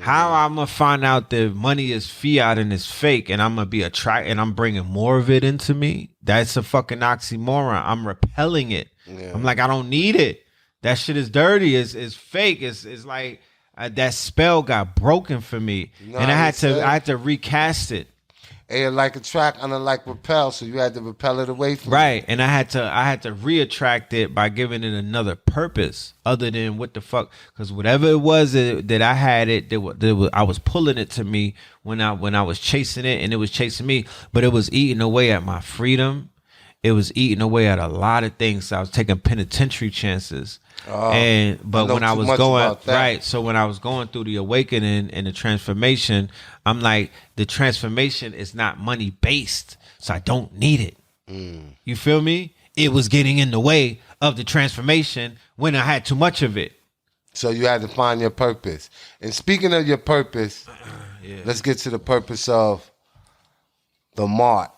How I'm going to find out that money is fiat and it's fake, and I'm going to be attracted, and I'm bringing more of it into me? That's a fucking oxymoron. I'm repelling it. Yeah. I'm like, I don't need it. That shit is dirty. It's fake. It's like, that spell got broken for me, and I had to recast it. And like attract, unlike repel, so you had to repel it away from right. And I had to reattract it by giving it another purpose other than what the fuck, because whatever it was that I had I was pulling it to me when I was chasing it, and it was chasing me, but it was eating away at my freedom. It was eating away at a lot of things. So I was taking penitentiary chances. But when I was going right, so when I was going through the awakening and the transformation, I'm like, the transformation is not money based, so I don't need it. You feel me? It was getting in the way of the transformation when I had too much of it. So you had to find your purpose. And speaking of your purpose, let's get to the purpose of the Mart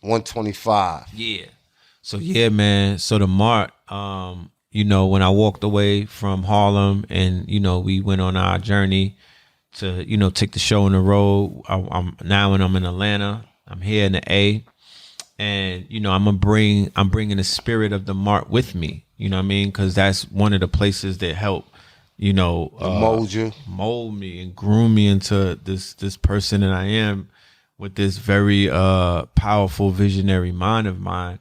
125. Yeah. So yeah, man. So the Mart, you know, when I walked away from Harlem and, you know, we went on our journey to, you know, take the show on the road. I'm now when I'm in Atlanta, I'm here in the A, and, you know, I'm bringing the spirit of the Mart with me, you know what I mean? Cause that's one of the places that help, you know, mold me and groom me into this person that I am, with this very powerful visionary mind of mine.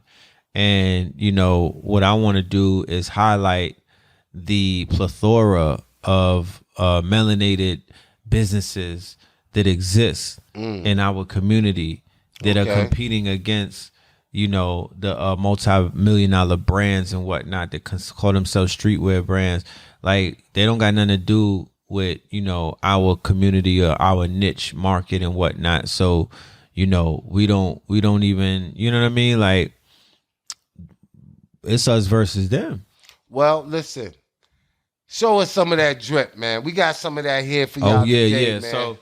And, you know, what I want to do is highlight the plethora of melanated businesses that exist in our community that are competing against, you know, the multi-million-dollar brands and whatnot that call themselves streetwear brands. Like, they don't got nothing to do with, you know, our community or our niche market and whatnot. So, you know, we don't even, you know what I mean? Like, it's us versus them. Well, listen, show us some of that drip, man. We got some of that here for y'all. Oh yeah, today, yeah. man. So,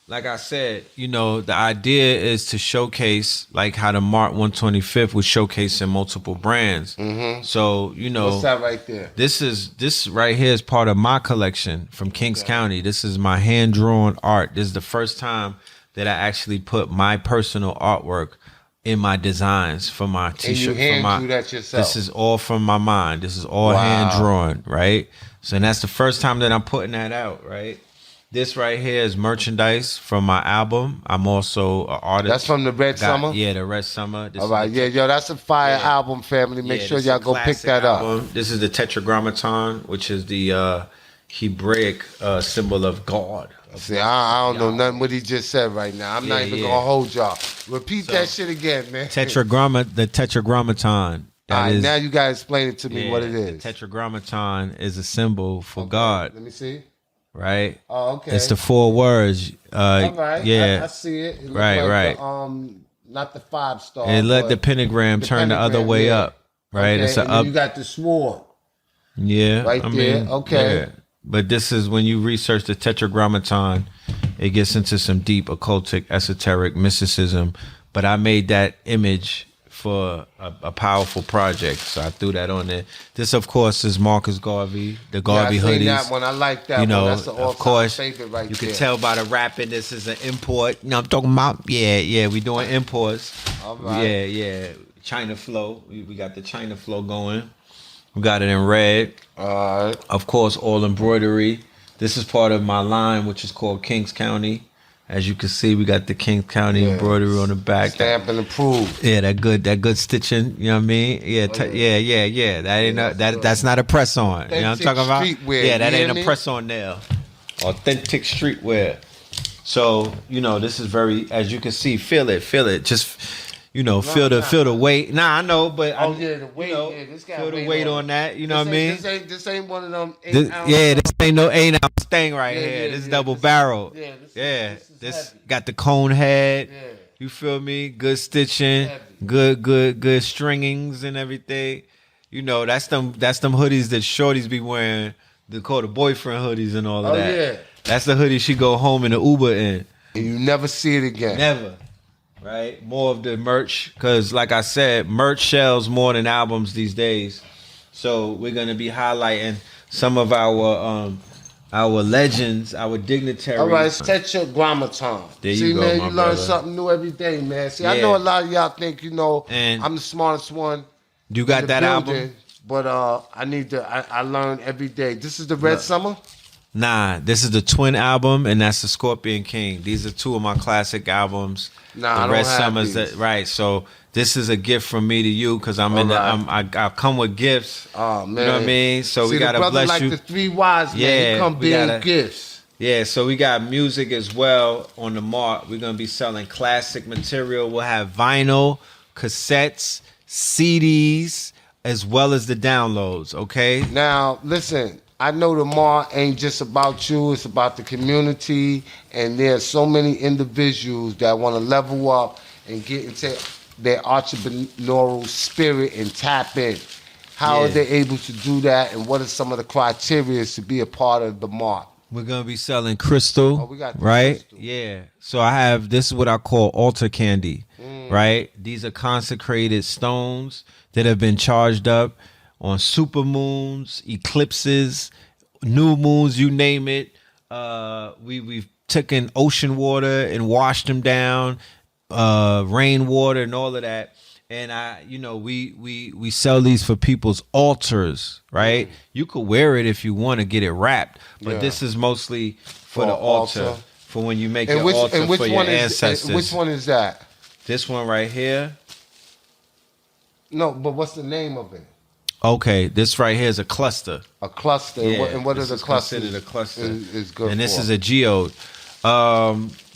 like I said, you know, the idea is to showcase like how the Mart 125th was showcasing multiple brands. So, you know, what's that right there? This right here is part of my collection from Kings County. This is my hand drawn art. This is the first time that I actually put my personal artwork in my designs for my t-shirt. And you hand drew that yourself? This is all from my mind. This is all hand drawn, right? So, and that's the first time that I'm putting that out, right? This right here is merchandise from my album. I'm also an artist. That's from the Red Summer? Yeah, the Red Summer. All right, yo, that's a fire album, family. Make sure y'all go pick that up. This is the Tetragrammaton, which is the Hebraic symbol of God. See, I don't know nothing what he just said right now. I'm not even going to hold y'all. Repeat that shit again, man. The Tetragrammaton. All right, now you got to explain it to me what it is. The Tetragrammaton is a symbol for God. Let me see. Right? Oh, okay. It's the 4 words. All right. Yeah. I see it. Right, like right. Not the 5 star. And let the pentagram turn the other way up. Right? Okay, It's an up. You got the sword. Yeah. Right there. Okay. Yeah. But this is when you research the Tetragrammaton, it gets into some deep occultic, esoteric mysticism. But I made that image for a powerful project, so I threw that on there. This, of course, is Marcus Garvey, the Garvey hoodies. That one. I like that. You know, one. That's the all-time favorite right you there. can tell by the wrapping. This is an import. You know, I'm talking about. Yeah. We doing imports. All right. Yeah. China flow. We got the China flow going. We got it in red. All right. Of course, all embroidery. This is part of my line, which is called Kings County. As you can see, we got the Kings County embroidery on the back. Stamp and approved. Yeah, that good stitching. You know what I mean? Yeah, yeah. That ain't that's not a press on. You know what I'm talking about? Streetwear, yeah, that ain't a press on nail. Authentic streetwear. So, you know, this is very, as you can see, feel it. Just, you know, feel the weight. Nah, I know, but the weight. You know, this guy feel the weight on that. You know what I mean? This ain't one of them 8-ounce. Yeah, this ain't no 8-ounce thing right here. This is double barrel. Yeah, This got the cone head. Yeah. You feel me? Good stitching, good stringings and everything. You know, that's them hoodies that shorties be wearing. They call the boyfriend hoodies and all of that. Yeah. That's the hoodie she go home in the Uber in. And you never see it again. Never. Right? More of the merch, because like I said, merch sells more than albums these days. So we're gonna be highlighting some of our legends, our dignitaries. All right, Tetragrammaton. There you See, go, man, my you learn brother. something new every day, man. See, I know a lot of y'all think, you know, And I'm the smartest one. You got in the that building, album? But I learn every day. This is the Red Summer? Nah, this is the Twin album, and that's the Scorpion King. These are two of my classic albums. Nah, the I don't Red have Summers, these. Right? So this is a gift from me to you because I'm in I come with gifts. Oh man, you know what I mean? So see, we gotta the brother bless like you. the three wise men. He come being gifts. Yeah, so we got music as well on the Mart. We're gonna be selling classic material. We'll have vinyl, cassettes, CDs, as well as the downloads. Okay. Now listen. I know the Mart ain't just about you, it's about the community, and there's so many individuals that want to level up and get into their entrepreneurial spirit and tap in. How are they able to do that, and what are some of the criteria to be a part of the Mart? We're going to be selling crystal, we got right? Crystal. Yeah. So this is what I call altar candy, right? These are consecrated stones that have been charged up on super moons, eclipses, new moons, you name it. We've taken ocean water and washed them down, rainwater and all of that. And we sell these for people's altars, right? You could wear it if you want to get it wrapped, but this is mostly for the altar, for when you make your altar for your ancestors. Which one is that? This one right here. No, but what's the name of it? Okay, this right here is a cluster. A cluster. Yeah, and what is a cluster? Considered a cluster. Is good and this for? is a geode.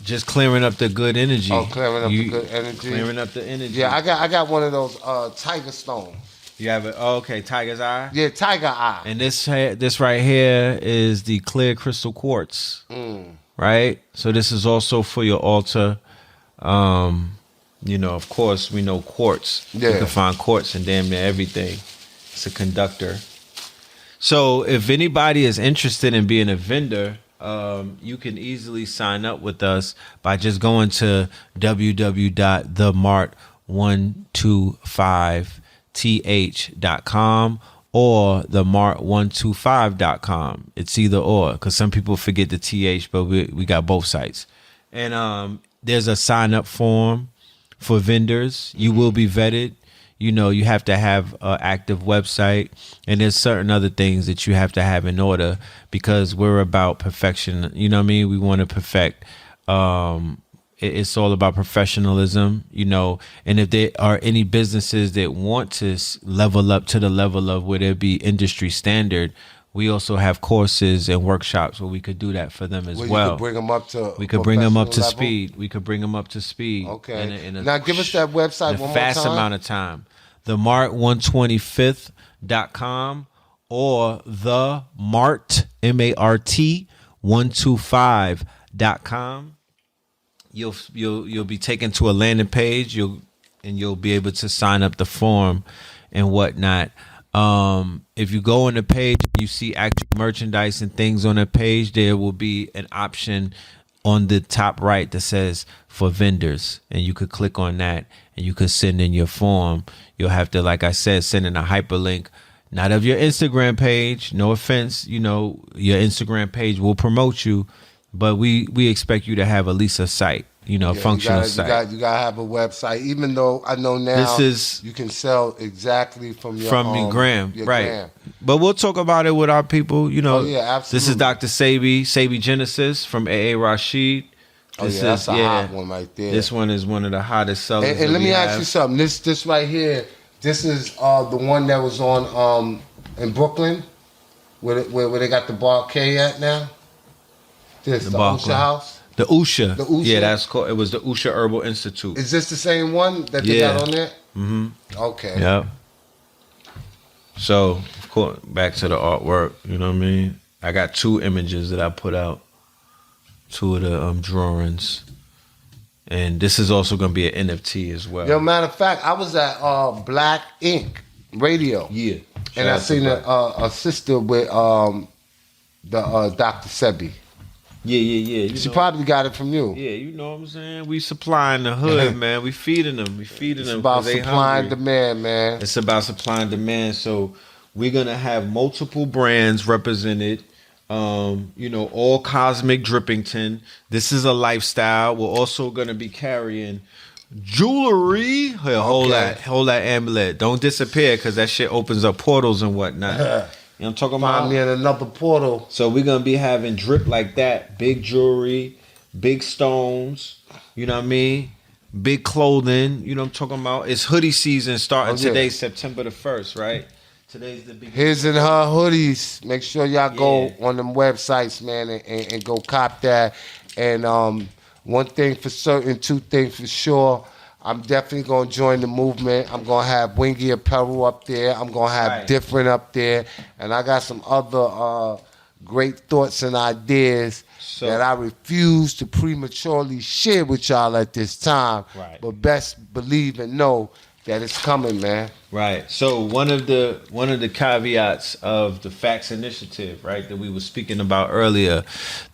Just clearing up the good energy. Oh, clearing up the good energy. Clearing up the energy. Yeah, I got one of those tiger stones. You have it. Oh, okay, tiger's eye. Yeah, tiger eye. And this right here is the clear crystal quartz. Right. So this is also for your altar. Of course, we know quartz. Yeah. You can find quartz in damn near everything. It's a conductor. So if anybody is interested in being a vendor, you can easily sign up with us by just going to www.themart125th.com or themart125.com. It's either or, because some people forget the TH, but we got both sites. And there's a sign up form for vendors. You will be vetted. You have to have an active website, and there's certain other things that you have to have in order, because we're about perfection. You know what I mean? We want to perfect. It's all about professionalism, and if there are any businesses that want to level up to the level of where there be industry standard, we also have courses and workshops where we could do that for them as well. You could bring them up to We could bring them up to level? speed. We could bring them up to speed. Okay. In a now give us that website one more time. Fast amount of time. Themart125th.com or the Mart MART 125.com. You'll be taken to a landing page. You'll be able to sign up the form and whatnot. If you go on the page, you see actual merchandise and things on the page. There will be an option on the top right that says for vendors, and you could click on that and you could send in your form. You'll have to, like I said, send in a hyperlink, not of your Instagram page. No offense, your Instagram page will promote you, but we expect you to have at least a site. Functional site. You gotta have a website. Even though I know now you can sell exactly from your gram, right? Gram. But we'll talk about it with our people. Oh yeah, absolutely. This is Dr. Sabi Genesis from AA Rashid. That's a hot one right there. This one is one of the hottest sellers. And let me ask you something. This right here, this is the one that was on in Brooklyn, where they got the Bar K at now. This the Usha House. The Usha. Yeah, that's called. It was the Usha Herbal Institute. Is this the same one that they got on there? Mm-hmm. Okay. Yep. So, of course, back to the artwork. You know what I mean? I got 2 images that I put out. 2 of the drawings. And this is also going to be an NFT as well. Yo, matter of fact, I was at Black Ink Radio. Yeah. And I seen a sister with the Dr. Sebi. Yeah. She probably got it from you. Yeah, you know what I'm saying? We supplying the hood, man. We feeding them. It's about supply and demand, man. It's about supply and demand. So we're going to have multiple brands represented. All Cosmic Drippington. This is a lifestyle. We're also going to be carrying jewelry. Hold that amulet. Don't disappear, because that shit opens up portals and whatnot. You know what I'm talking Find about? me in another portal. So we're gonna be having drip like that, big jewelry, big stones, you know what I mean? Big clothing, you know what I'm talking about? It's hoodie season starting today, September the 1st, right? Today's the beginning. His and her hoodies. Make sure y'all go on them websites, man, and go cop that. And one thing for certain, two things for sure. I'm definitely going to join the movement. I'm going to have Wingy Apparel up there. I'm going to have Different up there. And I got some other great thoughts and ideas that I refuse to prematurely share with y'all at this time. Right. But best believe and know that it's coming, man. Right. So one of the caveats of the Facts Initiative, right, that we were speaking about earlier,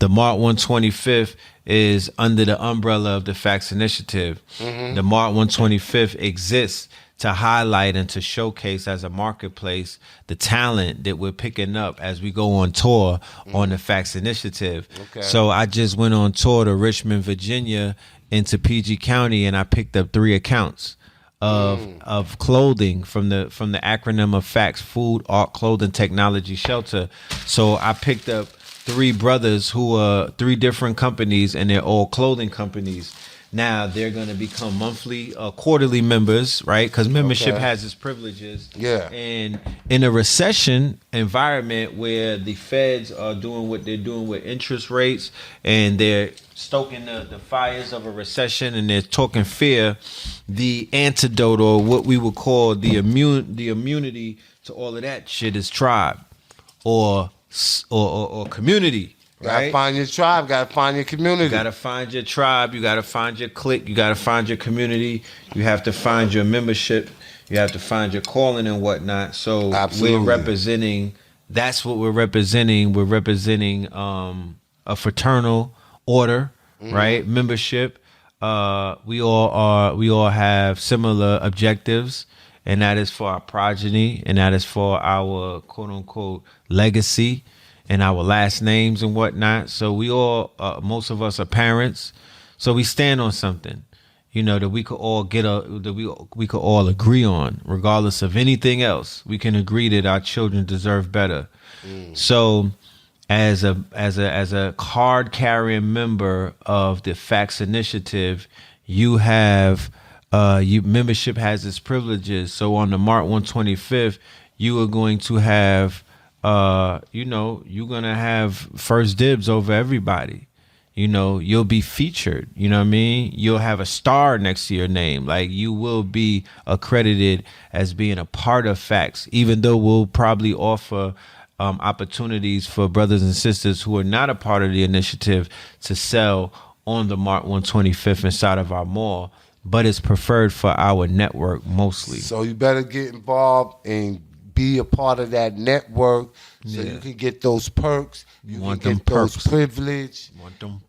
the Mart 125th is under the umbrella of the Facts Initiative. Mm-hmm. The Mart 125th exists to highlight and to showcase as a marketplace the talent that we're picking up as we go on tour on the Facts Initiative. Okay. So I just went on tour to Richmond, Virginia, into PG County, and I picked up 3 accounts of clothing from the acronym of FACTS: Food, Art, Clothing, Technology, Shelter. So I picked up 3 brothers who are 3 different companies, and they're all clothing companies. Now they're going to become monthly, quarterly members, right? Because membership has its privileges. Yeah. And in a recession environment where the feds are doing what they're doing with interest rates, and they're stoking the fires of a recession, and they're talking fear, the antidote, or what we would call the immunity to all of that shit, is tribe or community. Right? Gotta find your tribe, gotta find your community. You gotta find your tribe, you gotta find your clique, you gotta find your community, you have to find your membership, you have to find your calling and whatnot. So we're representing, that's what we're representing. We're representing a fraternal order, right? Membership. We all have similar objectives, and that is for our progeny, and that is for our quote unquote legacy and our last names and whatnot. So we all, most of us are parents, so we stand on something, you know, that we could all we could all agree on, regardless of anything else. We can agree that our children deserve better. So, as a card carrying member of the Facts Initiative, you have membership has its privileges. So on the Mart 125th, you are going to have you're gonna have first dibs over everybody. You know, you'll be featured. You know what I mean? You'll have a star next to your name. Like, you will be accredited as being a part of Facts, even though we'll probably offer opportunities for brothers and sisters who are not a part of the initiative to sell on the Mart 125th inside of our mall. But it's preferred for our network mostly. So you better get involved and be a part of that network, so you can get those perks, you can get those privilege,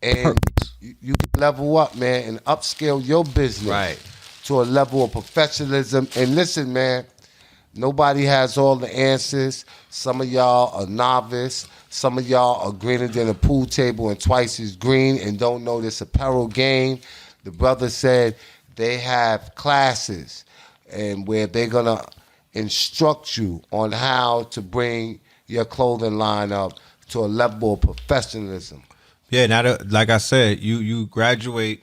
and you can level up, man, and upscale your business to a level of professionalism. And listen, man, nobody has all the answers. Some of y'all are novice. Some of y'all are greener than a pool table and twice as green and don't know this apparel game. The brother said they have classes and where they're going to instruct you on how to bring your clothing line up to a level of professionalism. Yeah, now like I said, you graduate,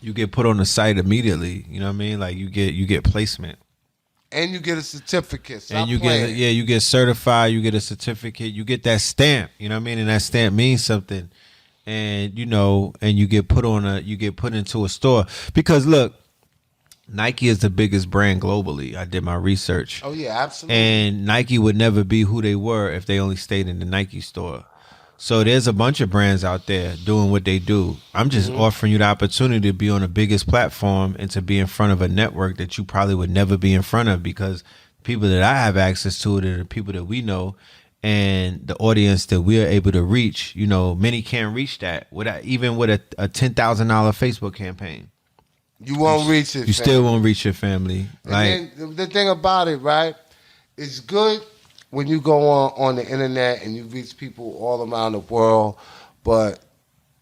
you get put on the site immediately. You know what I mean? Like you get placement, and you get a certificate. And you get certified. You get a certificate. You get that stamp. You know what I mean? And that stamp means something. And and you get put into a store, because look, Nike is the biggest brand globally. I did my research. Oh yeah, absolutely. And Nike would never be who they were if they only stayed in the Nike store. So there's a bunch of brands out there doing what they do. I'm just offering you the opportunity to be on the biggest platform and to be in front of a network that you probably would never be in front of, because people that I have access to are the people that we know, and the audience that we are able to reach. You know, many can't reach that even with a $10,000 Facebook campaign. You won't reach it. You still won't reach your family. And then the thing about it, right? It's good when you go on the internet and you reach people all around the world, but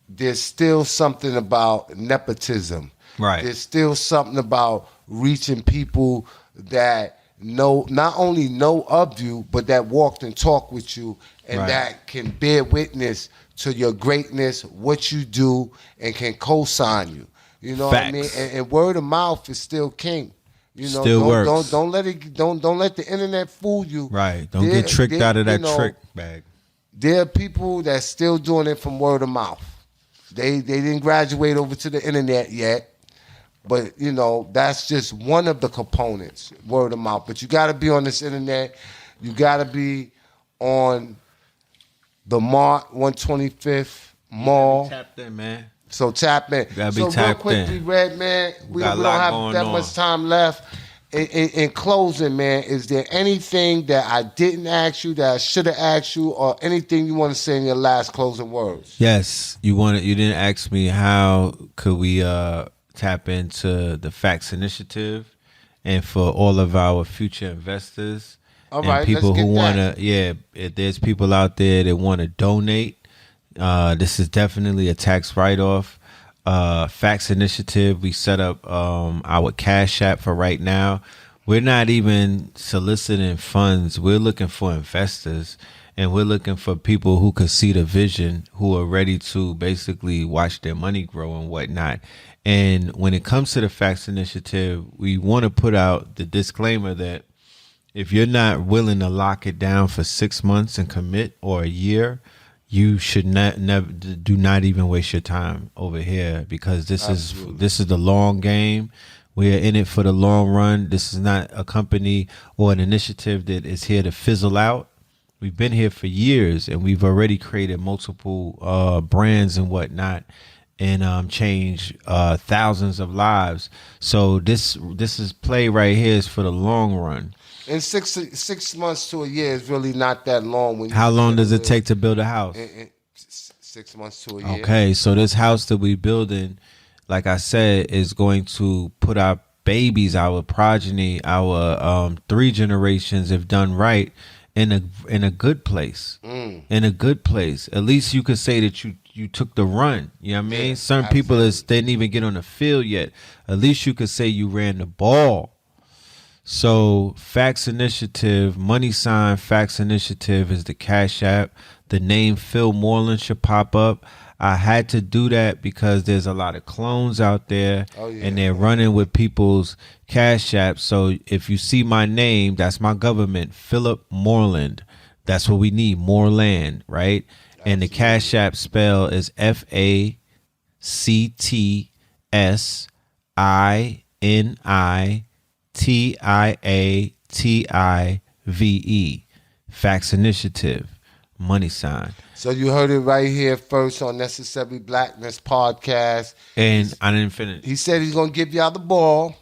there's still something about nepotism. Right. There's still something about reaching people that not only know of you, but that walked and talked with you, and that can bear witness to your greatness, what you do, and can co-sign you. You know what I mean? And word of mouth is still king. You know, still works. Don't let the internet fool you. Right. Don't get tricked out of that trick bag. There are people that's still doing it from word of mouth. They didn't graduate over to the internet yet. But, you know, that's just one of the components, word of mouth. But you got to be on this internet. You got to be on the Mart 125th Mall. Tapped in, man. So tap in. So real quickly, Red, man, we don't have that much time left. In closing, man, is there anything that I didn't ask you that I should have asked you, or anything you want to say in your last closing words? Yes. You didn't ask me how could we tap into the Facts Initiative, and for all of our future investors and people who want to, if there's people out there that want to donate, this is definitely a tax write-off. Facts Initiative, we set up our Cash App for right now. We're not even soliciting funds. We're looking for investors, and we're looking for people who could see the vision, who are ready to basically watch their money grow and whatnot. And when it comes to the Facts Initiative, we want to put out the disclaimer that if you're not willing to lock it down for 6 months and commit, or a year, you should do not even waste your time over here, because this is the long game. We are in it for the long run. This is not a company or an initiative that is here to fizzle out. We've been here for years, and we've already created multiple brands and whatnot, and change thousands of lives. So this is play right here is for the long run. And 6 months to a year is really not that long. How long does it take to build a house? 6 months to a year. Okay, so this house that we building, like I said, is going to put our babies, our progeny, our 3 generations, if done right, in a good place. In a good place. At least you could say that you took the run. You know what I mean? Certain people didn't even get on the field yet. At least you could say you ran the ball. So Facts Initiative, &, Facts Initiative is the Cash App. The name Phil Moreland should pop up. I had to do that because there's a lot of clones out there, and they're running with people's Cash Apps. So if you see my name, that's my government, Philip Moreland. That's what we need, Moreland, right? Absolutely. And the Cash App spell is FACTSINITIATIVE. Facts Initiative, &. So you heard it right here first on Necessary Blackness podcast. And I didn't finish. He said he's gonna give y'all the ball.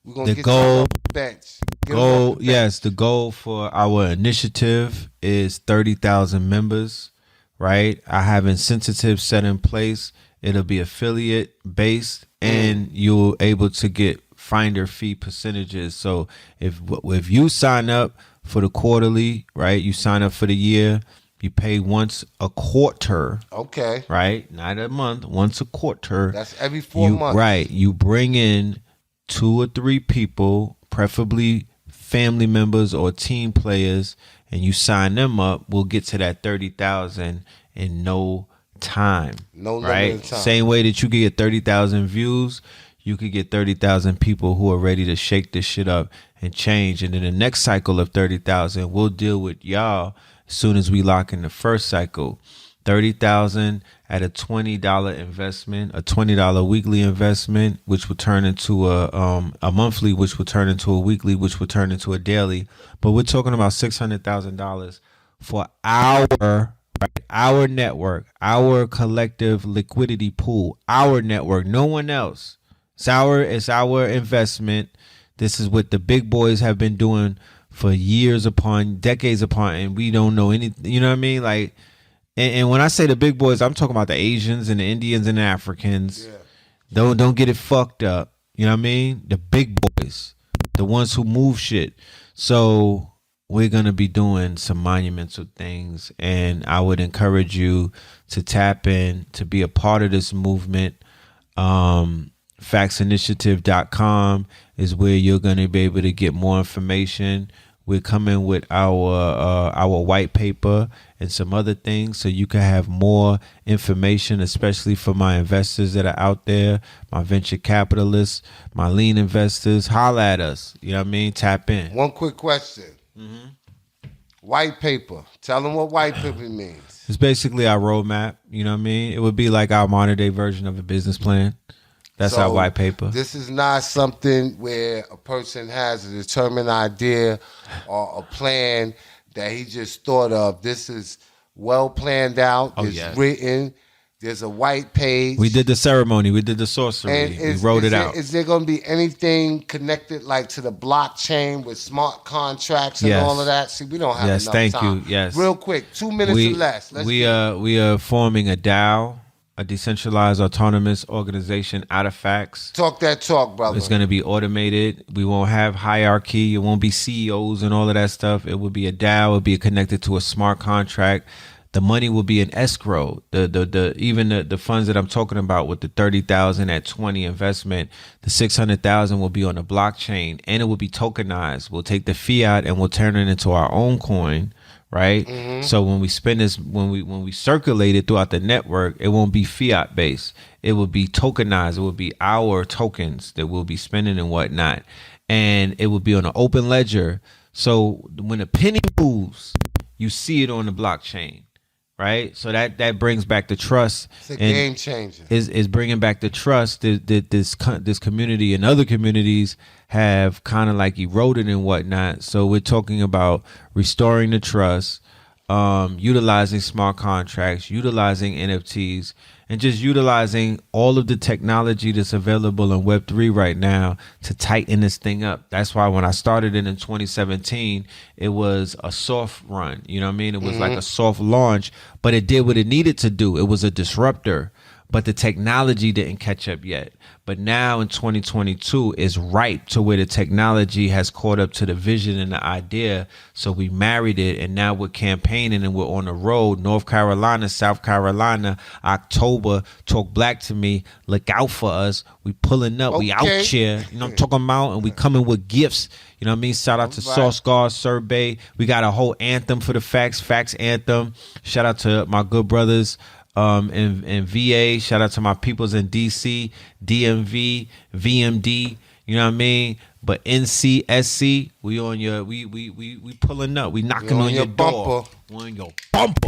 We're gonna get goal, off the bench. The goal for our initiative is 30,000 members, right? I have incentives set in place. It'll be affiliate based, and you're able to get finder fee percentages. So if you sign up for the quarterly, right, you sign up for the year, you pay once a quarter. Okay. Right? Not a month, once a quarter. That's every 4 months. Right. You bring in 2 or 3 people, preferably family members or team players, and you sign them up. We'll get to that 30,000 in no time. No right? limited time. Same way that you could get 30,000 views, you could get 30,000 people who are ready to shake this shit up and change. And then the next cycle of 30,000, we'll deal with y'all as soon as we lock in the first cycle. 30,000 at a $20 investment, a $20 weekly investment, which would turn into a monthly, which would turn into a weekly, which would turn into a daily. But we're talking about $600,000 for our network, our collective liquidity pool, our network, no one else. It's our investment. This is what the big boys have been doing for years upon decades upon, and we don't know anything. You know what I mean? Like, and when I say the big boys, I'm talking about the Asians and the Indians and the Africans. Yeah. Don't get it fucked up. You know what I mean? The big boys, the ones who move shit. So we're going to be doing some monumental things, and I would encourage you to tap in, to be a part of this movement. Factsinitiative.com is where you're going to be able to get more information. We're coming with our white paper and some other things so you can have more information, especially for my investors that are out there, my venture capitalists, my lean investors. Holla at us. You know what I mean? Tap in. One quick question. Mm-hmm. White paper. Tell them what white paper means. It's basically our roadmap. You know what I mean? It would be like our modern day version of a business plan. That's our white paper. This is not something where a person has a determined idea or a plan that he just thought of. This is well planned out. It's written. There's a white page. We did the ceremony. We did the sorcery. We wrote it out. Is there going to be anything connected like to the blockchain with smart contracts and all of that? See, we don't have enough time. Yes, thank you. Yes. Real quick, 2 minutes or less. We are forming a DAO, a decentralized autonomous organization out of facts. Talk that talk, brother. It's going to be automated. We won't have hierarchy. It won't be CEOs and all of that stuff. It will be a DAO. It will be connected to a smart contract. The money will be in escrow. The funds that I'm talking about with the 30,000 at 20 investment, the 600,000 will be on the blockchain and it will be tokenized. We'll take the fiat and we'll turn it into our own coin. Right. Mm-hmm. So when we spend this, when we circulate it throughout the network, it won't be fiat based. It will be tokenized. It will be our tokens that we'll be spending and whatnot. And it will be on an open ledger. So when a penny moves, you see it on the blockchain. Right. So that brings back the trust. It's a game changer. Is bringing back the trust that this community and other communities have kind of like eroded and whatnot. So we're talking about restoring the trust, utilizing smart contracts, utilizing NFTs, and just utilizing all of the technology that's available in Web3 right now to tighten this thing up. That's why when I started it in 2017, it was a soft run. You know what I mean? It was like a soft launch, but it did what it needed to do. It was a disruptor, but the technology didn't catch up yet. But now in 2022 is ripe to where the technology has caught up to the vision and the idea. So we married it, and now we're campaigning and we're on the road. North Carolina, South Carolina, October. Talk Black to Me. Look out for us. We pulling up. We out here. You know what I'm talking about? And we coming with gifts. You know what I mean? Shout out to Sauce Guard, Survey. We got a whole anthem for the facts anthem. Shout out to my good brothers. In VA, shout out to my peoples in DC, DMV, VMD, you know what I mean? But NCSC, we on your we pulling up, we knocking on your door. We on your bumper.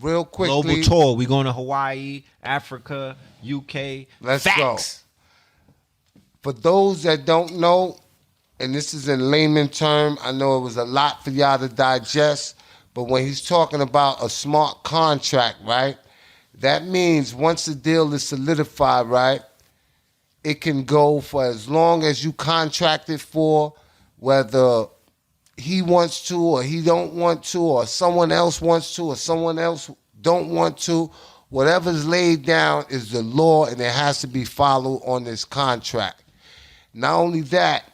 Real quickly. Global tour. We going to Hawaii, Africa, UK. Let's go. For those that don't know, and this is in layman term, I know it was a lot for y'all to digest. But when he's talking about a smart contract, right, that means once the deal is solidified, right, it can go for as long as you contracted for, whether he wants to or he don't want to, or someone else wants to or someone else don't want to. Whatever's laid down is the law, and it has to be followed on this contract. Not only that,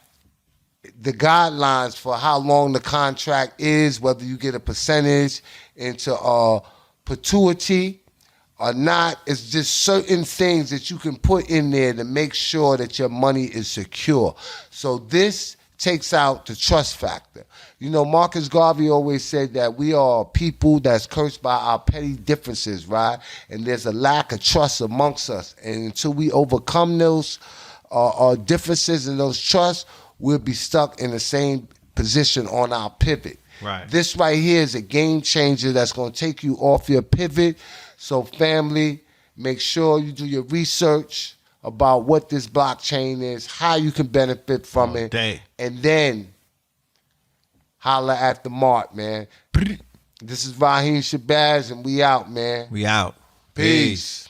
the guidelines for how long the contract is, whether you get a percentage into perpetuity or not, it's just certain things that you can put in there to make sure that your money is secure. So this takes out the trust factor. You know, Marcus Garvey always said that we are a people that's cursed by our petty differences, right? And there's a lack of trust amongst us. And until we overcome those differences and those trusts, we'll be stuck in the same position on our pivot. Right. This right here is a game changer that's going to take you off your pivot. So family, make sure you do your research about what this blockchain is, how you can benefit from it. And then holla at the Mart, man. This is Raheem Shabazz, and we out, man. We out. Peace.